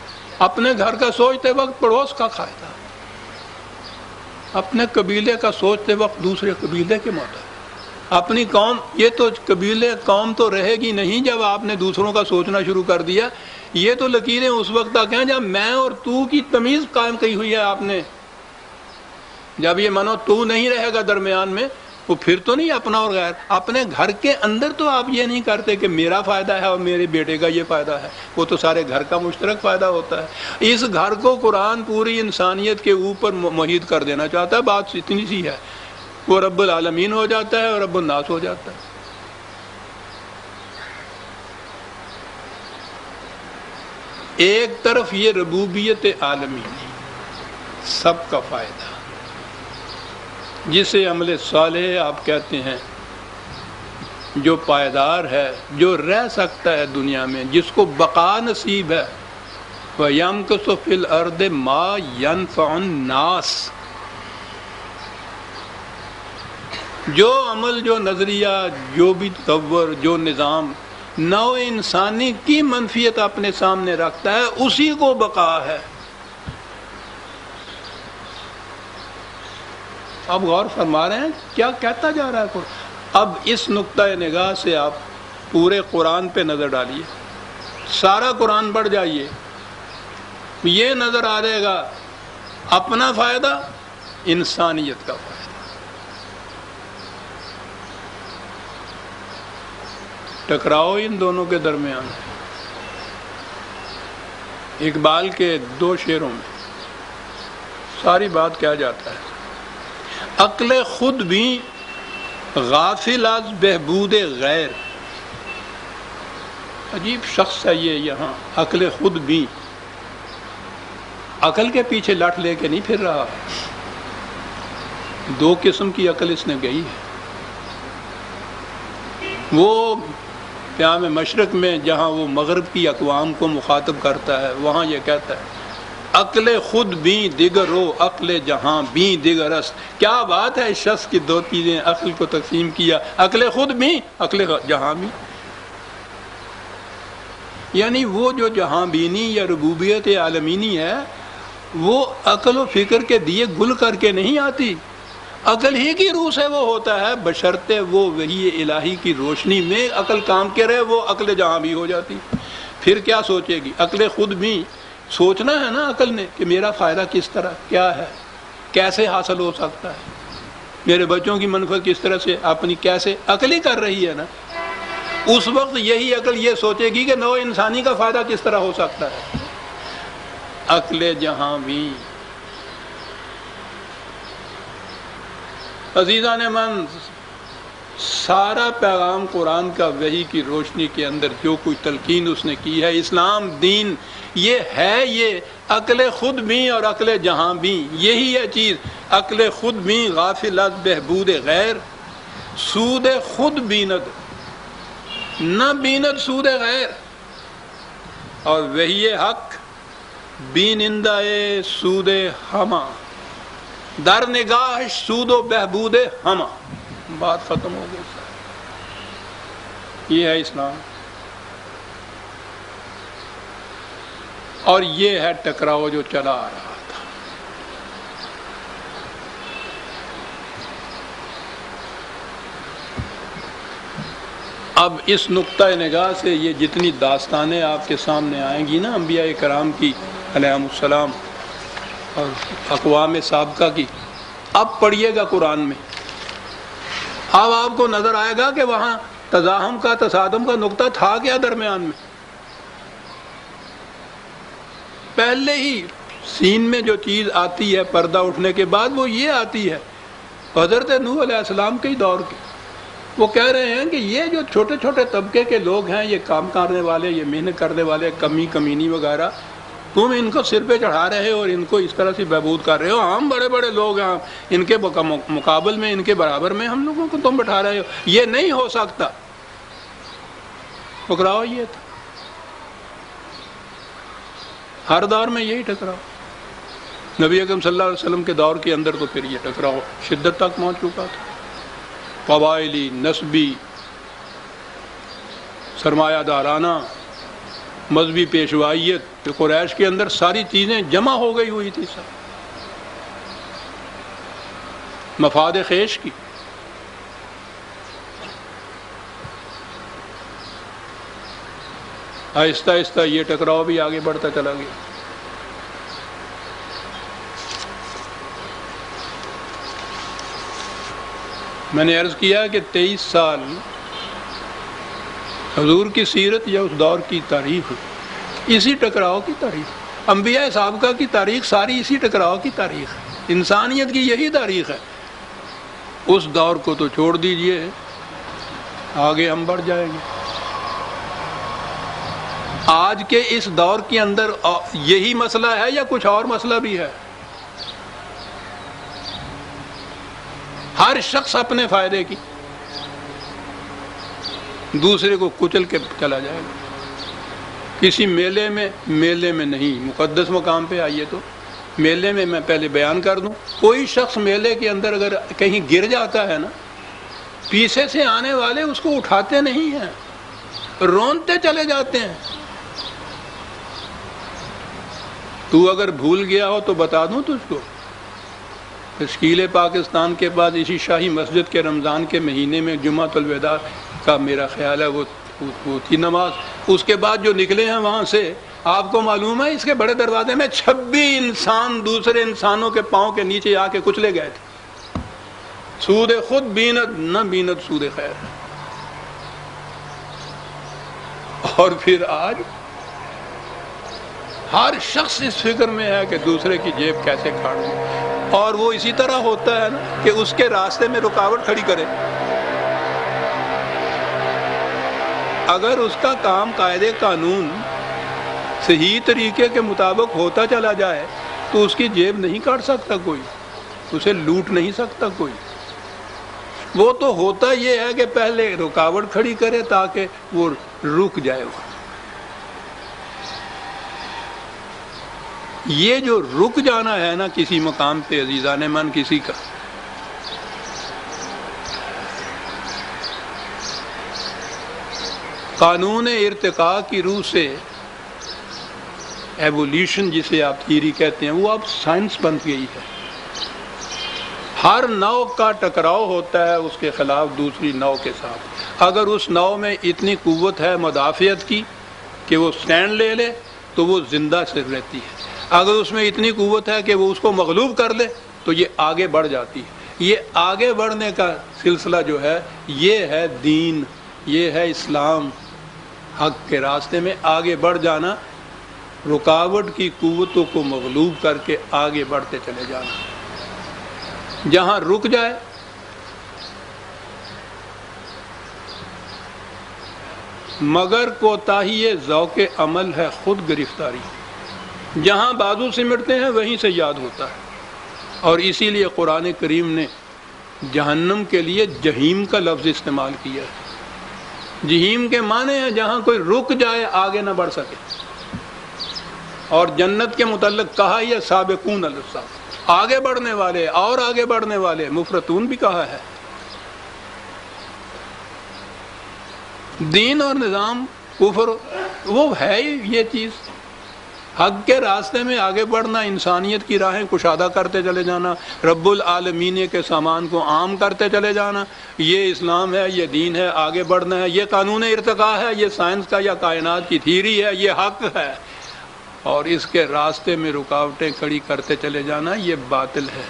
S1: اپنے گھر کا سوچتے وقت پڑوس کا فائدہ، اپنے قبیلے کا سوچتے وقت دوسرے قبیلے کے مطابق، اپنی قوم۔ یہ تو قبیلے قوم تو رہے گی نہیں جب آپ نے دوسروں کا سوچنا شروع کر دیا۔ یہ تو لکیریں اس وقت تک ہیں جب میں اور تو کی تمیز قائم کی ہوئی ہے آپ نے۔ جب یہ منو تو نہیں رہے گا درمیان میں، وہ پھر تو نہیں اپنا اور غیر۔ اپنے گھر کے اندر تو آپ یہ نہیں کرتے کہ میرا فائدہ ہے اور میرے بیٹے کا یہ فائدہ ہے، وہ تو سارے گھر کا مشترک فائدہ ہوتا ہے۔ اس گھر کو قرآن پوری انسانیت کے اوپر محیط کر دینا چاہتا ہے، بات اتنی سی ہے، وہ رب العالمین ہو جاتا ہے اور رب الناس ہو جاتا ہے۔ ایک طرف یہ ربوبیت عالمینی، سب کا فائدہ، جسے عمل صالح آپ کہتے ہیں، جو پائیدار ہے، جو رہ سکتا ہے دنیا میں، جس کو بقا نصیب ہے۔ وَيَمْكُثُ فِي الْأَرْضِ مَا يَنْفَعُ النَّاسَ، جو عمل، جو نظریہ، جو بھی تصور، جو نظام نوع انسانی کی منفیت اپنے سامنے رکھتا ہے، اسی کو بقا ہے۔ اب غور فرما رہے ہیں کیا کہتا جا رہا ہے قرآن۔ اب اس نقطۂ نگاہ سے آپ پورے قرآن پہ نظر ڈالیے، سارا قرآن پڑھ جائیے، یہ نظر آ جائے گا اپنا فائدہ، انسانیت کا فائدہ۔ ٹکراؤ ان دونوں کے درمیان۔ اقبال کے 2 شعروں میں ساری بات کیا جاتا ہے۔ عقل خود بھی غافل از بہبود غیر، عجیب شخص ہے یہ یہاں، عقل خود بھی، عقل کے پیچھے لٹ لے کے نہیں پھر رہا۔ 2 قسم کی عقل اس نے گئی ہے۔ وہ پیام مشرق میں جہاں وہ مغرب کی اقوام کو مخاطب کرتا ہے، وہاں یہ کہتا ہے عقل خود بھی دیگر ہو، عقل جہاں بھی دیگر است۔ کیا بات ہے، اس شخص کی 2 چیزیں عقل کو تقسیم کیا، عقل خود بھی، عقل جہاں بھی۔ یعنی وہ جو جہاں بینی یا ربوبیت عالمینی ہے، وہ عقل و فکر کے دیے گل کر کے نہیں آتی، عقل ہی کی روح سے وہ ہوتا ہے، بشرطے وہ وحی الہی کی روشنی میں عقل کام کرے، وہ عقل جہاں بھی ہو جاتی۔ پھر کیا سوچے گی؟ عقل خود بھی سوچنا ہے نا عقل نے کہ میرا فائدہ کس طرح کیا ہے، کیسے حاصل ہو سکتا ہے، میرے بچوں کی منفعت کس طرح سے اپنی، کیسے عقل ہی کر رہی ہے نا۔ اس وقت یہی عقل یہ سوچے گی کہ نوع انسانی کا فائدہ کس طرح ہو سکتا ہے، عقل جہاں بھی۔ عزیزان من، سارا پیغام قرآن کا وحی کی روشنی کے اندر جو کوئی تلقین اس نے کی ہے، اسلام دین یہ ہے، یہ عقل خود بھی اور عقل جہاں بھی، یہی ہے چیز۔ عقل خود بھی غافل از بہبود غیر، سود خود بیند نہ بیند سود غیر۔ اور وحی حق بینندہ سود ہما، در نگاہ سود و بہبود ہما. بات ختم ہو گئی. یہ ہے اسلام، اور یہ ہے ٹکراؤ جو چلا آ رہا تھا. اب اس نقطہ نگاہ سے یہ جتنی داستانیں آپ کے سامنے آئیں گی نا انبیاء کرام کی علیہم السلام اور اقوام سابقہ کی، اب پڑھیے گا قرآن میں، اب آپ کو نظر آئے گا کہ وہاں تزاحم کا تصادم کا نقطہ تھا کیا درمیان میں. پہلے ہی سین میں جو چیز آتی ہے پردہ اٹھنے کے بعد وہ یہ آتی ہے حضرت نوح علیہ السلام کے دور کی. وہ کہہ رہے ہیں کہ یہ جو چھوٹے چھوٹے طبقے کے لوگ ہیں، یہ کام کرنے والے، یہ محنت کرنے والے، کمینی وغیرہ، تم ان کو سر پہ چڑھا رہے ہو اور ان کو اس طرح سے بہبود کر رہے ہو. ہم بڑے بڑے لوگ ہیں، ان کے مقابل میں، ان کے برابر میں ہم لوگوں کو تم بٹھا رہے ہو، یہ نہیں ہو سکتا. ٹکراؤ یہ تھا، ہر دور میں یہی ٹکراؤ. نبی اکرم صلی اللہ علیہ وسلم کے دور کے اندر تو پھر یہ ٹکراؤ شدت تک پہنچ چکا تھا. قبائلی، نسبی، سرمایہ دارانہ، مذہبی پیشوائیت، قریش کے اندر ساری چیزیں جمع ہو گئی ہوئی تھی، سب مفاد خیش کی. آہستہ آہستہ یہ ٹکراؤ بھی آگے بڑھتا چلا گیا. میں نے عرض کیا کہ 23 سال حضور کی سیرت یا اس دور کی تاریخ اسی ٹکراؤ کی تاریخ، انبیاء سابقہ کی تاریخ ساری اسی ٹکراؤ کی تاریخ ہے، انسانیت کی یہی تاریخ ہے. اس دور کو تو چھوڑ دیجئے، آگے ہم بڑھ جائیں گے. آج کے اس دور کے اندر یہی مسئلہ ہے یا کچھ اور مسئلہ بھی ہے؟ ہر شخص اپنے فائدے کی دوسرے کو کچل کے چلا جائے گا. کسی میلے میں نہیں، مقدس مقام پہ آئیے تو میلے میں پہلے بیان کر دوں، کوئی شخص میلے کے اندر اگر کہیں گر جاتا ہے نا، پیچھے سے آنے والے اس کو اٹھاتے نہیں ہیں، رونتے چلے جاتے ہیں. تو اگر بھول گیا ہو تو بتا دوں تجھ کو، تشکیل پاکستان کے بعد اسی شاہی مسجد کے رمضان کے مہینے میں جمعۃ الوداع کا میرا خیال ہے وہ تھی نماز. اس کے بعد جو نکلے ہیں وہاں سے، آپ کو معلوم ہے اس کے بڑے دروازے میں 26 انسان دوسرے انسانوں کے پاؤں کے نیچے آ کے کچلے گئے تھے. سود خود بینت نہ بینت سود خیر. اور پھر آج ہر شخص اس فکر میں ہے کہ دوسرے کی جیب کیسے کاٹوں، اور وہ اسی طرح ہوتا ہے نا کہ اس کے راستے میں رکاوٹ کھڑی کرے. اگر اس کا کام قاعدے قانون صحیح طریقے کے مطابق ہوتا چلا جائے تو اس کی جیب نہیں کاٹ سکتا کوئی، اسے لوٹ نہیں سکتا کوئی. وہ تو ہوتا یہ ہے کہ پہلے رکاوٹ کھڑی کرے تاکہ وہ رک جائے. یہ جو رک جانا ہے نا کسی مقام پہ عزیزان من کسی کا، قانون ارتقاء کی روح سے، ایولیوشن جسے آپ تھیوری کہتے ہیں، وہ اب سائنس بن گئی ہے. ہر نو کا ٹکراؤ ہوتا ہے اس کے خلاف دوسری نو کے ساتھ. اگر اس نو میں اتنی قوت ہے مدافعت کی کہ وہ سٹینڈ لے لے تو وہ زندہ سے رہتی ہے. اگر اس میں اتنی قوت ہے کہ وہ اس کو مغلوب کر لے تو یہ آگے بڑھ جاتی ہے. یہ آگے بڑھنے کا سلسلہ جو ہے یہ ہے دین، یہ ہے اسلام. حق کے راستے میں آگے بڑھ جانا، رکاوٹ کی قوتوں کو مغلوب کر کے آگے بڑھتے چلے جانا. جہاں رک جائے مگر کوتاہی ذوق عمل ہے خود گرفتاری. جہاں بازو سمٹتے ہیں وہیں سے یاد ہوتا ہے. اور اسی لیے قرآن کریم نے جہنم کے لیے جہیم کا لفظ استعمال کیا ہے. جہیم کے معنی ہیں جہاں کوئی رک جائے آگے نہ بڑھ سکے. اور جنت کے متعلق کہا ہی ہے سابقون علی السابق، آگے بڑھنے والے اور آگے بڑھنے والے، مفرطون بھی کہا ہے۔ دین اور نظام کفر وہ ہے ہی یہ چیز، حق کے راستے میں آگے بڑھنا، انسانیت کی راہیں کشادہ کرتے چلے جانا، رب العالمین کے سامان کو عام کرتے چلے جانا، یہ اسلام ہے، یہ دین ہے، آگے بڑھنا ہے، یہ قانون ارتقاء ہے، یہ سائنس کا یا کائنات کی تھیوری ہے، یہ حق ہے، اور اس کے راستے میں رکاوٹیں کھڑی کرتے چلے جانا، یہ باطل ہے۔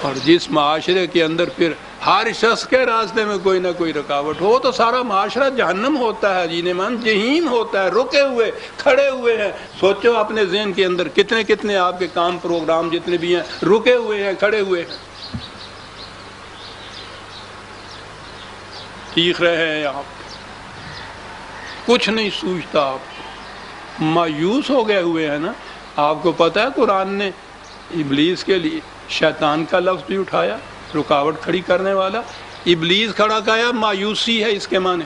S1: اور جس معاشرے کے اندر پھر ہر شخص کے راستے میں کوئی نہ کوئی رکاوٹ ہو تو سارا معاشرہ جہنم ہوتا ہے، جینے من جہنم ہوتا ہے، رکے ہوئے کھڑے ہوئے ہیں۔ سوچو اپنے ذہن کے اندر کتنے کتنے آپ کے کام پروگرام جتنے بھی ہیں رکے ہوئے ہیں، کھڑے ہوئے ہیں، چیخ رہے ہیں آپ، کچھ نہیں سوچتا، آپ مایوس ہو گئے ہوئے ہیں نا۔ آپ کو پتہ ہے قرآن نے ابلیس کے لیے شیطان کا لفظ بھی اٹھایا، رکاوٹ کھڑی کرنے والا۔ ابلیس کھڑا کیا، مایوسی ہے اس کے معنی۔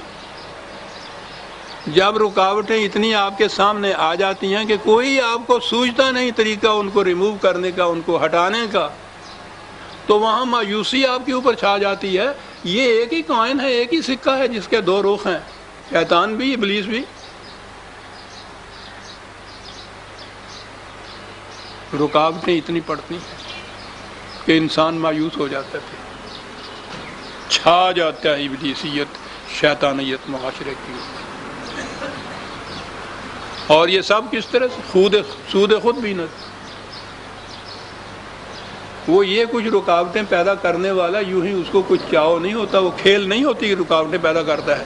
S1: جب رکاوٹیں اتنی آپ کے سامنے آ جاتی ہیں کہ کوئی آپ کو سوچتا نہیں طریقہ ان کو ریموو کرنے کا، ان کو ہٹانے کا، تو وہاں مایوسی آپ کے اوپر چھا جاتی ہے۔ یہ ایک ہی کوائن ہے، ایک ہی سکہ ہے جس کے دو رخ ہیں، شیطان بھی ابلیس بھی۔ رکاوٹیں اتنی پڑتی ہیں کہ انسان مایوس ہو جاتا ہے، چھا جاتا ہے ابلیسیت، شیطانیت معاشرے کی۔ اور یہ سب کس طرح سے سود خود بینت۔ وہ یہ کچھ رکاوٹیں پیدا کرنے والا یوں ہی اس کو کچھ چاؤ نہیں ہوتا، وہ کھیل نہیں ہوتی کہ رکاوٹیں پیدا کرتا ہے،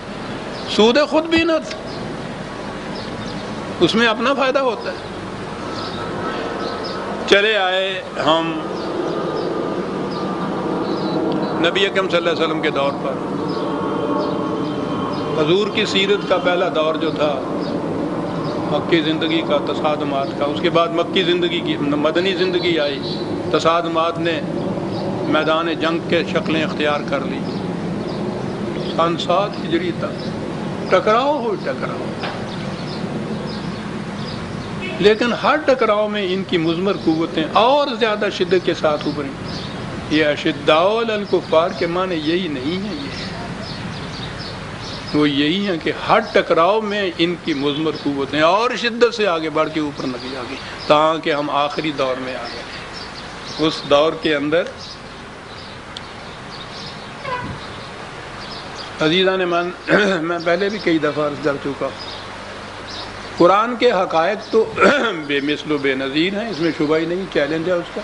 S1: سود خود بینت، اس میں اپنا فائدہ ہوتا ہے۔ چلے آئے ہم نبی اکرم صلی اللہ علیہ وسلم کے دور پر۔ حضور کی سیرت کا پہلا دور جو تھا مکی زندگی کا، تصادمات کا، اس کے بعد مکی زندگی کی مدنی زندگی آئی، تصادمات نے میدان جنگ کے شکلیں اختیار کر لی۔ سن 7 ہجری تک ٹکراؤ ہو ٹکراؤ، لیکن ہر ٹکراؤ میں ان کی مضمر قوتیں اور زیادہ شدت کے ساتھ ابھریں۔ یہ اشداء علی الکفار کے معنی یہی نہیں ہے، وہ یہی ہیں کہ ہر ٹکراؤ میں ان کی مضمر قوتیں اور شدت سے آگے بڑھ کے اوپر نکل آگئی، تاکہ ہم آخری دور میں آ گئے۔ اس دور کے اندر عزیزان من، میں پہلے بھی کئی دفعہ عرض کر چکا، قرآن کے حقائق تو بے مثل و بے نظیر ہیں، اس میں شبہ ہی نہیں، چیلنج ہے اس کا۔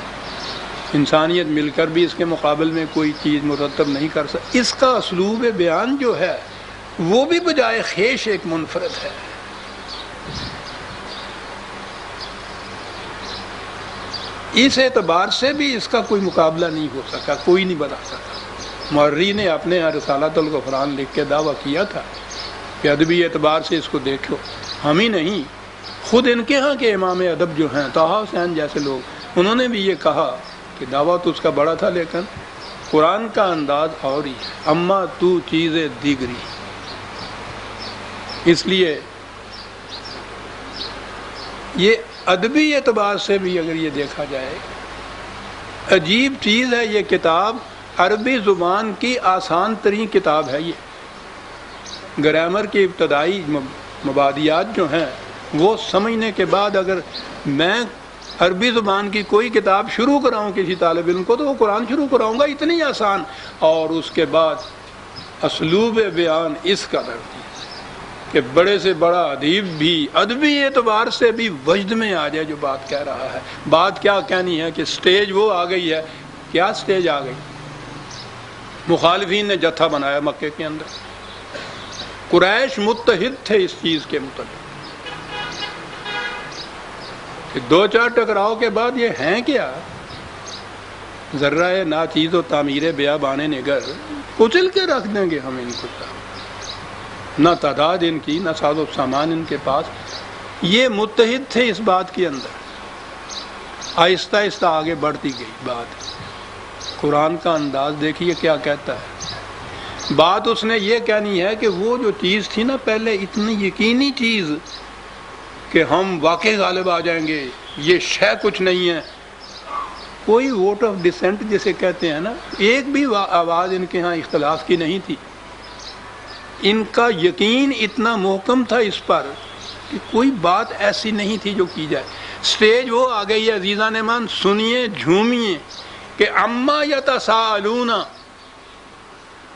S1: انسانیت مل کر بھی اس کے مقابل میں کوئی چیز مرتب نہیں کر سکتی۔ اس کا اسلوب بیان جو ہے وہ بھی بجائے خیش ایک منفرد ہے۔ اس اعتبار سے بھی اس کا کوئی مقابلہ نہیں ہو سکا، کوئی نہیں بنا سکا۔ مورری نے اپنے رسالۃ الغفران لکھ کے دعویٰ کیا تھا کہ ادبی اعتبار سے اس کو دیکھو، ہم ہی نہیں، خود ان کے ہاں کے امام ادب جو ہیں طٰہٰ حسین جیسے لوگ، انہوں نے بھی یہ کہا کہ دعویٰ تو اس کا بڑا تھا لیکن قرآن کا انداز اور ہی ہے، اما تو چیزیں دیگری۔ اس لیے یہ ادبی اعتبار سے بھی اگر یہ دیکھا جائے، عجیب چیز ہے یہ کتاب، عربی زبان کی آسان ترین کتاب ہے یہ۔ گرامر کی ابتدائی مبادیات جو ہیں وہ سمجھنے کے بعد اگر میں عربی زبان کی کوئی کتاب شروع کراؤں کسی طالب علم کو تو وہ قرآن شروع کراؤں گا، اتنی آسان، اور اس کے بعد اسلوب بیان اس قدر کہ بڑے سے بڑا ادیب بھی ادبی اعتبار سے بھی وجد میں آ جائے جو بات کہہ رہا ہے۔ بات کیا کہنی ہے کہ سٹیج وہ آ گئی ہے، کیا سٹیج آ گئی؟ مخالفین نے جتھا بنایا مکے کے اندر، قریش متحد تھے اس چیز کے متعلق کہ 2-4 ٹکراؤ کے بعد یہ ہیں کیا؟ ذرہ ناچیز و تعمیر بیابان نگر، کچل کے رکھ دیں گے ہم ان کو، نہ تعداد ان کی نہ ساز و سامان ان کے پاس۔ یہ متحد تھے اس بات کے اندر۔ آہستہ آہستہ آگے بڑھتی گئی بات۔ قرآن کا انداز دیکھیے کیا کہتا ہے۔ بات اس نے یہ کہنی ہے کہ وہ جو چیز تھی نا پہلے اتنی یقینی چیز کہ ہم واقعی غالب آ جائیں گے، یہ شے کچھ نہیں ہے. کوئی ووٹ آف ڈسینٹ جسے کہتے ہیں نا، ایک بھی آواز ان کے ہاں اختلاف کی نہیں تھی. ان کا یقین اتنا محکم تھا اس پر کہ کوئی بات ایسی نہیں تھی جو کی جائے. سٹیج وہ آ گئی ہے عزیزان مان، سنیے جھومیے کہ اما یتساءلون،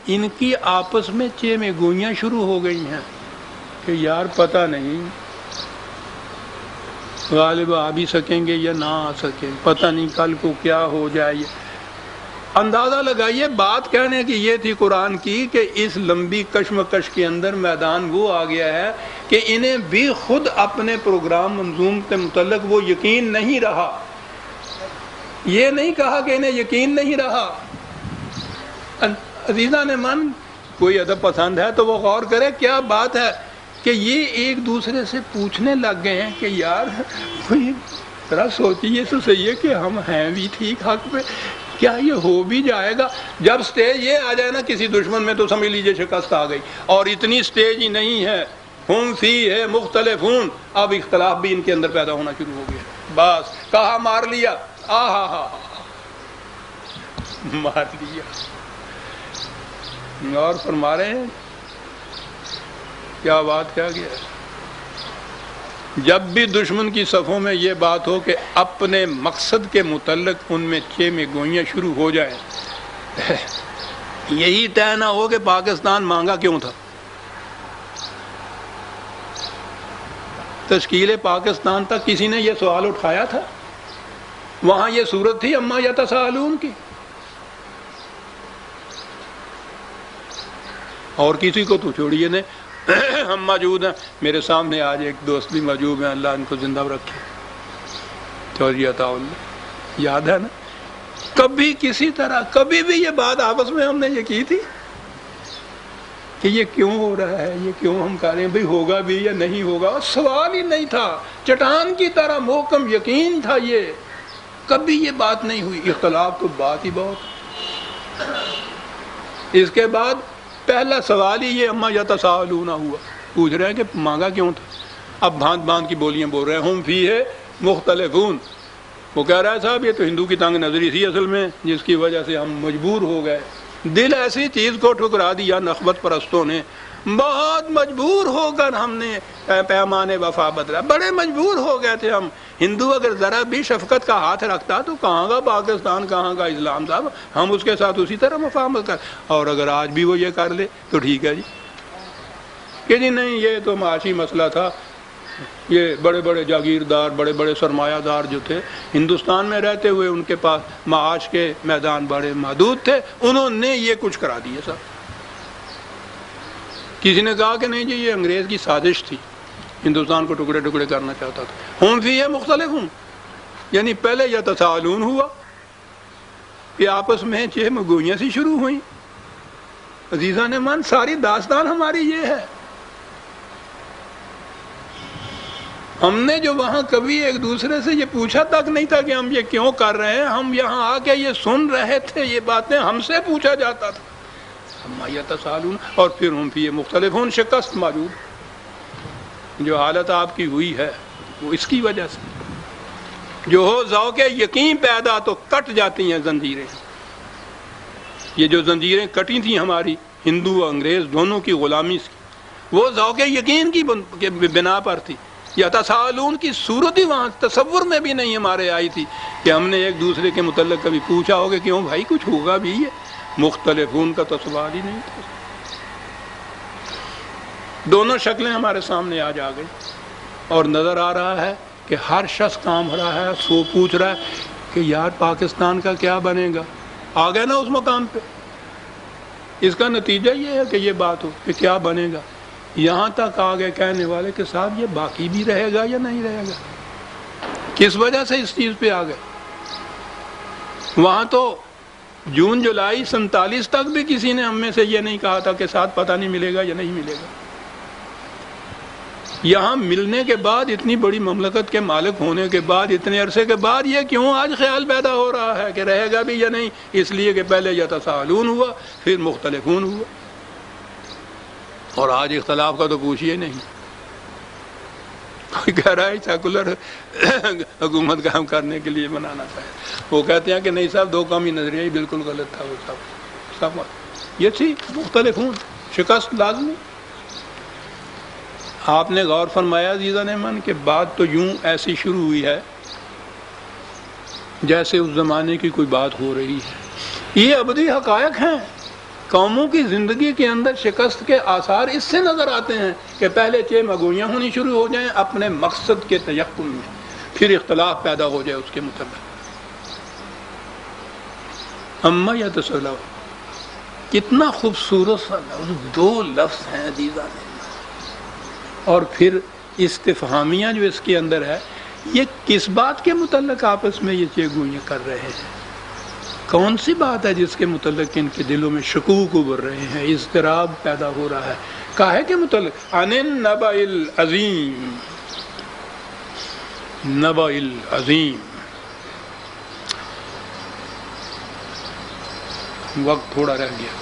S1: ان کی آپس میں چیمیں گوئیاں شروع ہو گئی ہیں کہ یار پتہ نہیں غالب آ بھی سکیں گے یا نہ آ سکیں، پتہ نہیں کل کو کیا ہو جائے. اندازہ لگائیے بات کہنے کی یہ تھی قرآن کی کہ اس لمبی کشمکش کے اندر میدان وہ آ گیا ہے کہ انہیں بھی خود اپنے پروگرام منظوم کے متعلق وہ یقین نہیں رہا. یہ نہیں کہا کہ انہیں یقین نہیں رہا. عزیزان من، کوئی ادب پسند ہے تو وہ غور کرے کیا بات ہے کہ یہ ایک دوسرے سے پوچھنے لگ گئے ہیں کہ یار کوئی ذرا سوچیے تو صحیح ہے کہ ہم ہیں بھی ٹھیک حق پہ، کیا یہ ہو بھی جائے گا. جب سٹیج یہ آ جائے نا کسی دشمن میں تو سمجھ لیجئے شکست آ گئی. اور اتنی سٹیج ہی نہیں ہے، ہم فی ہے مختلفون، اب اختلاف بھی ان کے اندر پیدا ہونا شروع ہو گیا. بس کہا مار لیا، ہاں مار لیا. اور فرما رہے ہیں کیا بات کیا گیا، جب بھی دشمن کی صفوں میں یہ بات ہو کہ اپنے مقصد کے متعلق ان میں چیمیں گوئیاں شروع ہو جائیں، یہی طے نہ ہو کہ پاکستان مانگا کیوں تھا. تشکیل پاکستان تک کسی نے یہ سوال اٹھایا تھا؟ وہاں یہ صورت تھی اما یتساءلون کی. اور کسی کو تو چھوڑیے نے، ہم موجود ہیں. میرے سامنے آج ایک دوست بھی موجود ہیں، اللہ ان کو زندہ رکھے، چودھری عطا اللہ، یاد ہے نا؟ کبھی کسی طرح کبھی بھی یہ بات آپس میں ہم نے یہ کی تھی کہ یہ کیوں ہو رہا ہے، یہ کیوں ہم کہہ رہے ہیں بھئی ہوگا بھی یا نہیں ہوگا؟ سوال ہی نہیں تھا، چٹان کی طرح محکم یقین تھا. یہ کبھی یہ بات نہیں ہوئی. اختلاف تو بات ہی بہت. اس کے بعد پہلا سوال ہی یہ اما یتساءلون ہوا، پوچھ رہے ہیں کہ مانگا کیوں تھا. اب بھانت بھانت کی بولیاں بول رہے ہیں، ہم فی ہے مختلفون. وہ کہہ رہا ہے صاحب یہ تو ہندو کی تنگ نظری تھی اصل میں، جس کی وجہ سے ہم مجبور ہو گئے. دل ایسی چیز کو ٹھکرا دیا نخبت پرستوں نے، بہت مجبور ہو کر ہم نے پیمان وفا بدلا. بڑے مجبور ہو گئے تھے ہم. ہندو اگر ذرا بھی شفقت کا ہاتھ رکھتا تو کہاں کا پاکستان، کہاں کا اسلام صاحب، ہم اس کے ساتھ اسی طرح مفاہمت کر. اور اگر آج بھی وہ یہ کر لے تو ٹھیک ہے جی، کہ جی نہیں یہ تو معاشی مسئلہ تھا. یہ بڑے بڑے جاگیردار، بڑے بڑے سرمایہ دار جو تھے ہندوستان میں رہتے ہوئے، ان کے پاس معاش کے میدان بڑے محدود تھے، انہوں نے یہ کچھ کرا دیا صاحب. کسی نے کہا کہ نہیں جی یہ انگریز کی سازش تھی، ہندوستان کو ٹکڑے ٹکڑے کرنا چاہتا تھا. ہم فی ہے مختلف ہوں، یعنی پہلے یتساءلون ہوا کہ آپس میں چیمیں گوئیاں سی شروع ہوئیں. عزیزان من، ساری داستان ہماری یہ ہے. ہم نے جو وہاں کبھی ایک دوسرے سے یہ پوچھا تک نہیں تھا کہ ہم یہ کیوں کر رہے ہیں. ہم یہاں آ کے یہ سن رہے تھے، یہ باتیں ہم سے پوچھا جاتا تھا. اما یتساءلون، اور پھر ہم فی مختلفون. شکست موجود، جو حالت آپ کی ہوئی ہے وہ اس کی وجہ سے. جو ہو ذوق یقین پیدا تو کٹ جاتی ہیں زنجیریں. یہ جو زنجیریں کٹی تھیں ہماری ہندو و انگریز دونوں کی غلامی سے، وہ ذوق یقین کی بنا پر تھی. یتساءلون کی صورت ہی وہاں تصور میں بھی نہیں ہمارے آئی تھی کہ ہم نے ایک دوسرے کے متعلق کبھی پوچھا ہو کہ کیوں بھائی کچھ ہوگا بھی. یہ مختلفون کا تو سوال ہی نہیں تھا. دونوں شکلیں ہمارے سامنے آج آ گئی اور نظر آ رہا ہے کہ ہر شخص کام رہا ہے، سو پوچھ رہا ہے کہ یار پاکستان کا کیا بنے گا. آ گئے نا اس مقام پہ. اس کا نتیجہ یہ ہے کہ یہ بات ہو کہ کیا بنے گا. یہاں تک آ گئے کہنے والے کہ صاحب یہ باقی بھی رہے گا یا نہیں رہے گا. کس وجہ سے اس چیز پہ آ گئے؟ وہاں تو جون جولائی 47 تک بھی کسی نے ہم میں سے یہ نہیں کہا تھا کہ ساتھ پتہ نہیں ملے گا یا نہیں ملے گا. یہاں ملنے کے بعد، اتنی بڑی مملکت کے مالک ہونے کے بعد، اتنے عرصے کے بعد یہ کیوں آج خیال پیدا ہو رہا ہے کہ رہے گا بھی یا نہیں؟ اس لیے کہ پہلے یتساءلون ہوا، پھر مختلفون ہوا، اور آج اختلاف کا تو پوچھیے نہیں. کوئی کہہ رہا ہے سیکولر حکومت قائم کرنے کے لیے بنانا چاہے، وہ کہتے ہیں کہ نہیں صاحب دو قومی نظریہ ہی بالکل غلط تھا، وہ سب یہ تھی مختلف ہوں، شکست لازمی۔ آپ نے غور فرمایا عزیزان من کہ بات تو یوں ایسی شروع ہوئی ہے جیسے اس زمانے کی کوئی بات ہو رہی ہے، یہ ابدی حقائق ہیں۔ قوموں کی زندگی کے اندر شکست کے آثار اس سے نظر آتے ہیں کہ پہلے مگوئیاں ہونی شروع ہو جائیں اپنے مقصد کے تیقن میں، پھر اختلاف پیدا ہو جائے اس کے متعلق۔ اما یتساءلون، کتنا خوبصورت سا لفظ، دو لفظ ہیں عزیزان، اور پھر استفہامیہ جو اس کے اندر ہے، یہ کس بات کے متعلق آپس میں یہ چیگوئیاں کر رہے ہیں؟ کون سی بات ہے جس کے متعلق ان کے دلوں میں شکوک ابھر رہے ہیں، اضطراب پیدا ہو رہا ہے؟ کاہے کے متعلق؟ عن النبأ العظیم، نبأ العظیم۔ وقت تھوڑا رہ گیا،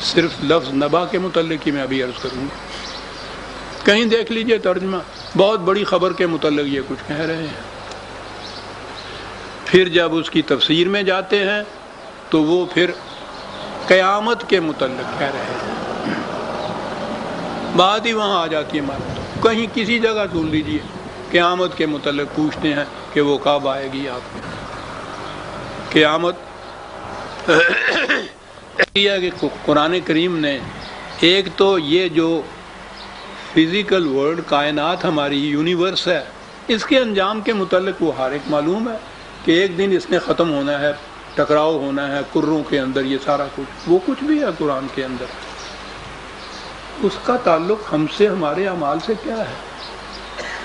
S1: صرف لفظ نبا کے متعلق ہی میں ابھی عرض کروں گا۔ کہیں دیکھ لیجئے ترجمہ، بہت بڑی خبر کے متعلق یہ کچھ کہہ رہے ہیں، پھر جب اس کی تفسیر میں جاتے ہیں تو وہ پھر قیامت کے متعلق کہہ رہے ہیں، بات ہی وہاں آ جاتی ہے ہمارے۔ کہیں کسی جگہ سن لیجئے قیامت کے متعلق پوچھتے ہیں کہ وہ کب آئے گی آپ کو قیامت۔ کہ قرآن کریم نے ایک تو یہ جو فزیکل ورلڈ کائنات ہماری یونیورس ہے، اس کے انجام کے متعلق وہ ہر ایک معلوم ہے کہ ایک دن اس نے ختم ہونا ہے، ٹکراؤ ہونا ہے کروں کے اندر، یہ سارا کچھ وہ کچھ بھی ہے قرآن کے اندر۔ اس کا تعلق ہم سے، ہمارے اعمال سے کیا ہے؟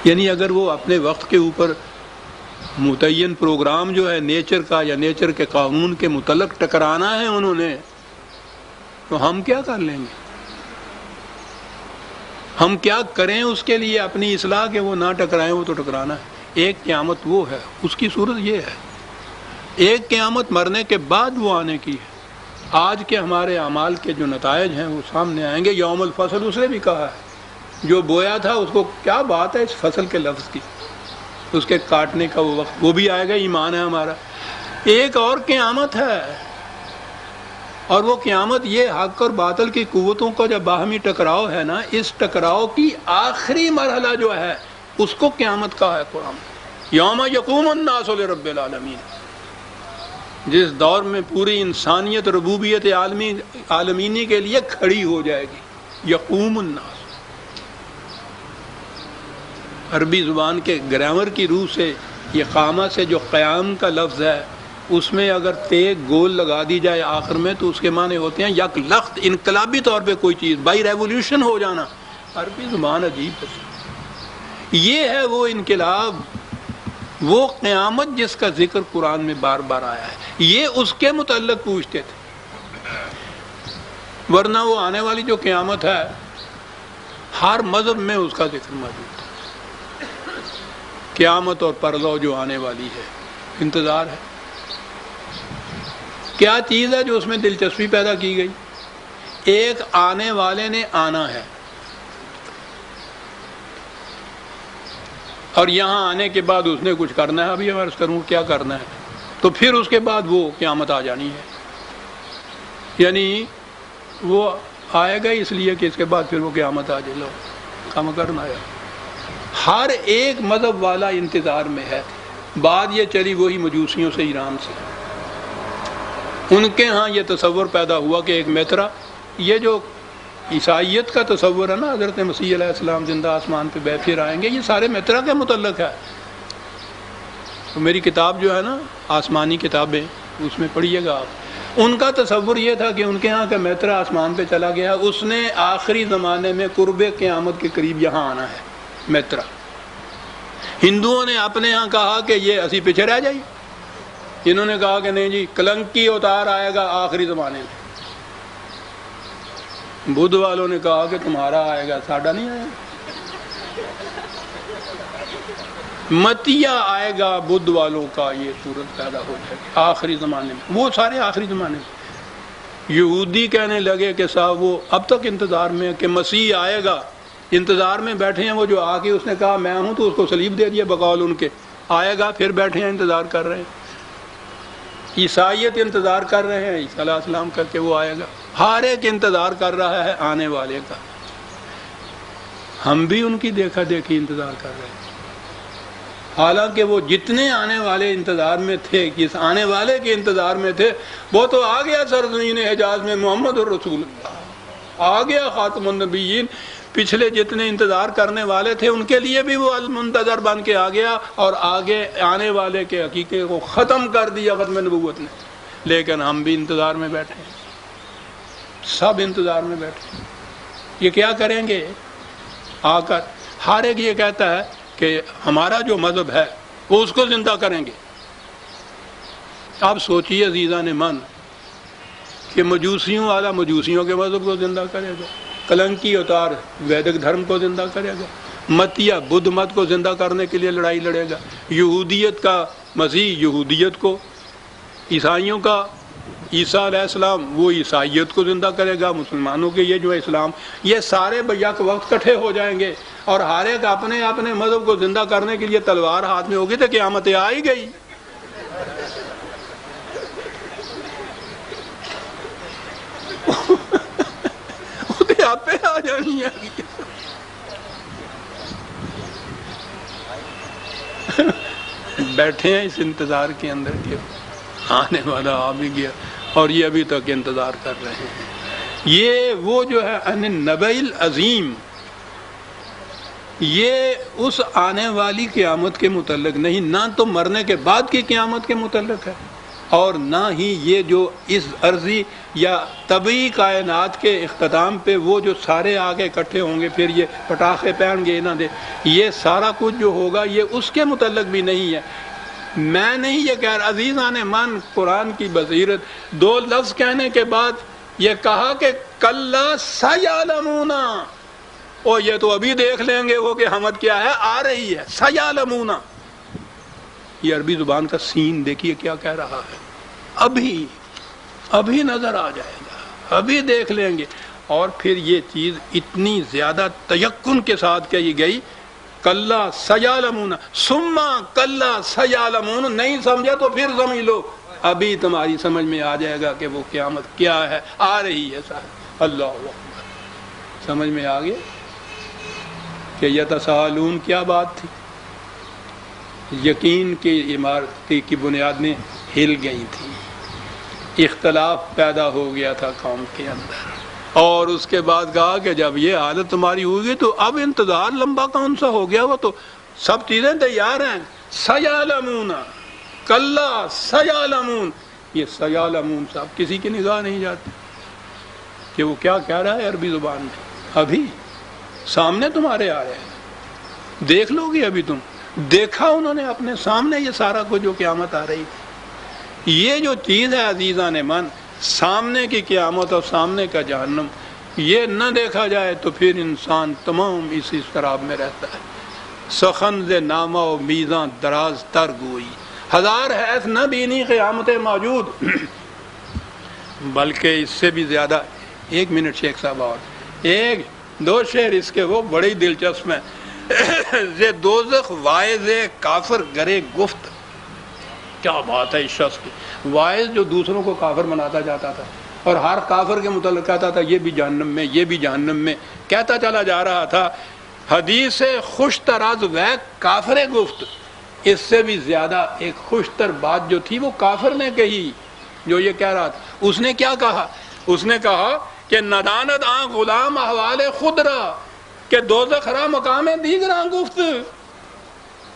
S1: یعنی اگر وہ اپنے وقت کے اوپر متعین پروگرام جو ہے نیچر کا یا نیچر کے قانون کے متعلق ٹکرانا ہے انہوں نے، تو ہم کیا کر لیں گے؟ ہم کیا کریں اس کے لیے اپنی اصلاح کہ وہ نہ ٹکرائیں؟ وہ تو ٹکرانا ہے۔ ایک قیامت وہ ہے، اس کی صورت یہ ہے، ایک قیامت مرنے کے بعد وہ آنے کی ہے۔ آج کے ہمارے اعمال کے جو نتائج ہیں وہ سامنے آئیں گے۔ یوم الفصل اس نے بھی کہا ہے، جو بویا تھا اس کو کیا بات ہے اس فصل کے لفظ کی، اس کے کاٹنے کا وہ وقت وہ بھی آئے گا، ایمان ہے ہمارا۔ ایک اور قیامت ہے، اور وہ قیامت یہ حق اور باطل کی قوتوں کا جب باہمی ٹکراؤ ہے نا، اس ٹکراؤ کی آخری مرحلہ جو ہے اس کو قیامت کہا ہے قرآن، یوم یقوم الناس لرب العالمین، جس دور میں پوری انسانیت ربوبیت عالمینی کے لیے کھڑی ہو جائے گی۔ یقوم الناس، عربی زبان کے گرامر کی روح سے یہ قامہ سے جو قیام کا لفظ ہے، اس میں اگر تیگ گول لگا دی جائے آخر میں تو اس کے معنی ہوتے ہیں یک لخت، انقلابی طور پہ کوئی چیز، بائی ریولیوشن ہو جانا۔ عربی زبان عجیب ہے، یہ ہے وہ انقلاب، وہ قیامت جس کا ذکر قرآن میں بار بار آیا ہے، یہ اس کے متعلق پوچھتے تھے۔ ورنہ وہ آنے والی جو قیامت ہے ہر مذہب میں اس کا ذکر موجود ہے، قیامت اور پرلو جو آنے والی ہے، انتظار ہے۔ کیا چیز ہے جو اس میں دلچسپی پیدا کی گئی؟ ایک آنے والے نے آنا ہے، اور یہاں آنے کے بعد اس نے کچھ کرنا ہے، ابھی میں عرض کروں کیا کرنا ہے، تو پھر اس کے بعد وہ قیامت آ جانی ہے۔ یعنی وہ آئے گا اس لیے کہ اس کے بعد پھر وہ قیامت آ جائے، لو کام کرنا ہے۔ ہر ایک مذہب والا انتظار میں ہے۔ بات یہ چلی وہی مجوسیوں سے، ایران سے، ان کے ہاں یہ تصور پیدا ہوا کہ ایک میترا، یہ جو عیسائیت کا تصور ہے نا، حضرت مسیح علیہ السلام زندہ آسمان پہ پھر آئیں گے، یہ سارے میترا کے متعلق ہے۔ تو میری کتاب جو ہے نا آسمانی کتابیں، اس میں پڑھیے گا آپ، ان کا تصور یہ تھا کہ ان کے ہاں کا میترا آسمان پہ چلا گیا، اس نے آخری زمانے میں قرب قیامت کے قریب یہاں آنا ہے میترا۔ ہندوؤں نے اپنے ہاں کہا کہ یہ اسی پیچھے رہ جائیے، انہوں نے کہا کہ نہیں جی کلنکی اتار آئے گا آخری زمانے میں۔ بدھ والوں نے کہا کہ تمہارا آئے گا، ساڈا نہیں آئے گا۔ متیا آئے گا بدھ والوں کا، یہ صورت پیدا ہو جائے گی آخری زمانے میں، وہ سارے آخری زمانے میں۔ یہودی کہنے لگے کہ صاحب وہ اب تک انتظار میں ہے کہ مسیح آئے گا، انتظار میں بیٹھے ہیں، وہ جو آ کے اس نے کہا میں ہوں تو اس کو صلیب دے دیا بقول ان کے، آئے گا، پھر بیٹھے ہیں انتظار کر رہے ہیں۔ عیسائیت انتظار کر رہے ہیں عیسیٰ علیہ السلام کر کے وہ آئے گا، ہر ایک انتظار کر رہا ہے آنے والے کا۔ ہم بھی ان کی دیکھا دیکھی انتظار کر رہے ہیں، حالانکہ وہ جتنے آنے والے انتظار میں تھے، کس آنے والے کے انتظار میں تھے، وہ تو آ گیا سرزمین حجاز میں محمد الرسول اللہ، آ گیا خاتم النبیین۔ پچھلے جتنے انتظار کرنے والے تھے ان کے لیے بھی وہ المنتظر بن کے آ گیا، اور آگے آنے والے کے حقیقے کو ختم کر دیا ختم نبوت نے۔ لیکن ہم بھی انتظار میں بیٹھے ہیں، سب انتظار میں بیٹھے ہیں۔ یہ کیا کریں گے آ کر؟ ہر ایک یہ کہتا ہے کہ ہمارا جو مذہب ہے وہ اس کو زندہ کریں گے۔ آپ سوچیے عزیزان من کہ مجوسیوں والا مجوسیوں کے مذہب کو زندہ کرے گا، کلنکی اوتار ویدک دھرم کو زندہ کرے گا، متیا بدھ مت کو زندہ کرنے کے لیے لڑائی لڑے گا، یہودیت کا مسیح یہودیت کو، عیسائیوں کا عیسیٰ علیہ السلام وہ عیسائیت کو زندہ کرے گا، مسلمانوں کے یہ جو اسلام، یہ سارے بیک وقت کٹھے ہو جائیں گے، اور ہر ایک اپنے اپنے مذہب کو زندہ کرنے کے لیے تلوار ہاتھ میں ہوگی، تو قیامت آ ہی گئی۔ آپ آ جانی ہے، بیٹھے ہیں اس انتظار کے اندر کہ آنے والا آ بھی گیا، اور یہ ابھی تک انتظار کر رہے ہیں۔ یہ وہ جو ہے ان النبأ العظیم، یہ اس آنے والی قیامت کے متعلق نہیں، نہ تو مرنے کے بعد کی قیامت کے متعلق ہے، اور نہ ہی یہ جو اس عرضی یا طبعی کائنات کے اختتام پہ وہ جو سارے آگے اکٹھے ہوں گے، پھر یہ پٹاخے پہن گے انہوں نے، یہ سارا کچھ جو ہوگا یہ اس کے متعلق بھی نہیں ہے۔ میں نہیں یہ کہہ رہا، عزیزان من، قرآن کی بصیرت، دو لفظ کہنے کے بعد یہ کہا کہ کلا سیعلمون، اور یہ تو ابھی دیکھ لیں گے وہ کہ حمد کیا ہے، آ رہی ہے، سیعلمون، یہ عربی زبان کا سین دیکھیے کیا کہہ رہا ہے، ابھی نظر آ جائے گا، ابھی دیکھ لیں گے۔ اور پھر یہ چیز اتنی زیادہ تیقن کے ساتھ کہی گئی، کلا سیعلمون ثم کلا سیعلمون، نہیں سمجھا تو پھر سمجھ لو، ابھی تمہاری سمجھ میں آ جائے گا کہ وہ قیامت کیا ہے، آ رہی ہے صاحب۔ اللہ اکبر، سمجھ میں آ گیا کہ یتساءلون کیا بات تھی؟ یقین کی عمارت کی بنیادیں ہل گئی تھیں، اختلاف پیدا ہو گیا تھا قوم کے اندر، اور اس کے بعد کہا کہ جب یہ حالت تمہاری ہوگی تو اب انتظار لمبا کون سا ہو گیا، وہ تو سب چیزیں تیار ہیں۔ سیعلمون، کلا سیعلمون، یہ سیعلمون صاحب کسی کی نگاہ نہیں جاتی کہ وہ کیا کہہ رہا ہے عربی زبان میں، ابھی سامنے تمہارے آ رہے ہیں، دیکھ لو گے، ابھی تم دیکھا انہوں نے اپنے سامنے یہ سارا کچھ جو قیامت آ رہی تھی۔ یہ جو چیز ہے عزیزان من، سامنے کی قیامت اور سامنے کا جہنم، یہ نہ دیکھا جائے تو پھر انسان تمام اسی شراب میں رہتا ہے۔ سخن ز نامہ و میزاں دراز تر گوئی، ہزار حیث نہ بینی قیامت موجود، بلکہ اس سے بھی زیادہ۔ ایک منٹ شیخ صاحب، اور ایک دو شعر اس کے وہ بڑی دلچسپ ہیں۔ ز دوزخ واعظ کافر گرے گفت، کیا بات ہے اس شخص کی، واعظ جو دوسروں کو کافر بناتا جاتا تھا، اور ہر کافر کے متعلق کہتا تھا یہ بھی جہنم میں، یہ بھی جہنم میں، کہتا چلا جا رہا تھا۔ حدیث خوش طراز و کافر گفت، اس سے بھی زیادہ ایک خوش تر بات جو تھی وہ کافر نے کہی، جو یہ کہہ رہا تھا۔ اس نے کیا کہا؟ اس نے کہا کہ ندانت آن غلام احوال خود را، کہ دوزخ را مقام دیگراں گفت،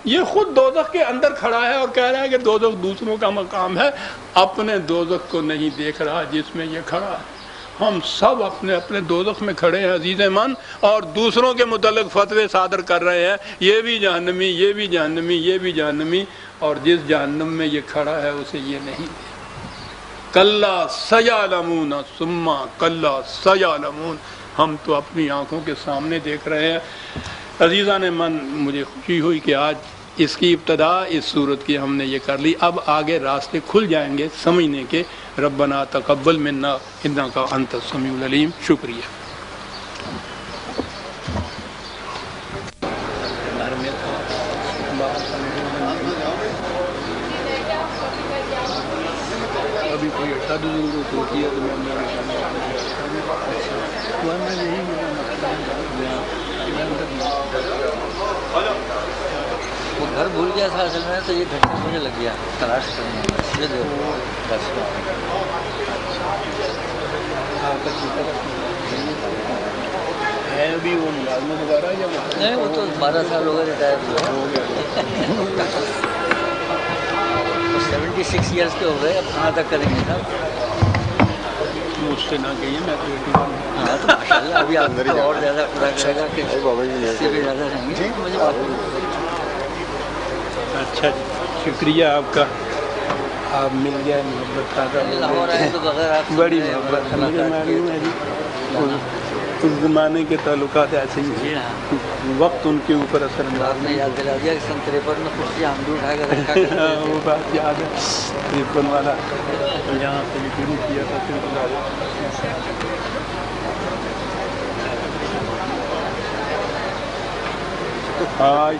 S1: یہ خود دوزخ کے اندر کھڑا ہے اور کہہ رہا ہے کہ دوزخ دوسروں کا مقام ہے، اپنے دوزخ کو نہیں دیکھ رہا جس میں یہ کھڑا ہے۔ ہم سب اپنے اپنے دوزخ میں کھڑے ہیں عزیز من، اور دوسروں کے متعلق فتوے صادر کر رہے ہیں، یہ بھی جہنمی، یہ بھی جہنمی، یہ بھی جہنمی، اور جس جہنم میں یہ کھڑا ہے اسے یہ نہیں دے۔ کلا سیعلمون ثم کلا سیعلمون، ہم تو اپنی آنکھوں کے سامنے دیکھ رہے ہیں۔ عزیزان من، مجھے خوشی ہوئی کہ آج اس کی ابتدا اس صورت کی ہم نے یہ کر لی، اب آگے راستے کھل جائیں گے سمجھنے کے۔ ربنا تقبل منا انک انت السمیع العلیم۔ شکریہ۔ تب ضرورت ہوتی ہے تو میں ورنہ یہی میرا مقصد ہے۔
S2: وہ گھر بھول گیا تھا اصل میں، تو یہ گھٹنا مجھے لگ گیا تلاش کرنے میں، اس لیے
S1: ہے ابھی وہ ملازمت وغیرہ یا
S2: نہیں، وہ تو 12 سال ہو گئے ریٹائر ہوئے، 76 ایئرس کے ہو گئے، اب کہاں تک کریں گے صاحب؟
S1: مجھ سے نہ کہیے، میں تو 81 ہوں۔
S2: ہاں تو ماشاء اللہ ابھی آپ کو اور زیادہ پورا کرے گا کہ اس سے بھی زیادہ رہیں گے، مجھے
S1: اچھا جی، شکریہ آپ کا، آپ مل گئے، محبت تازہ ہو
S2: لاہور آئے تو بغیر آپ
S1: بڑی محبت، مجھے معلوم ہے جی، اس زمانے کے تعلقات ایسے ہی
S2: جی
S1: ہیں،
S2: ہاں،
S1: وقت ان کے اوپر اثر
S2: آپ
S1: انداز
S2: نے یاد دلا دیا کہ سن 53 میں کرسی ہم بھی اٹھا کر رکھا کرتے
S1: ہاں،
S2: تھے۔
S1: وہ بات یاد ہے، تریپن والا یہاں سے شروع کیا تھا سلسلہ۔ ہاں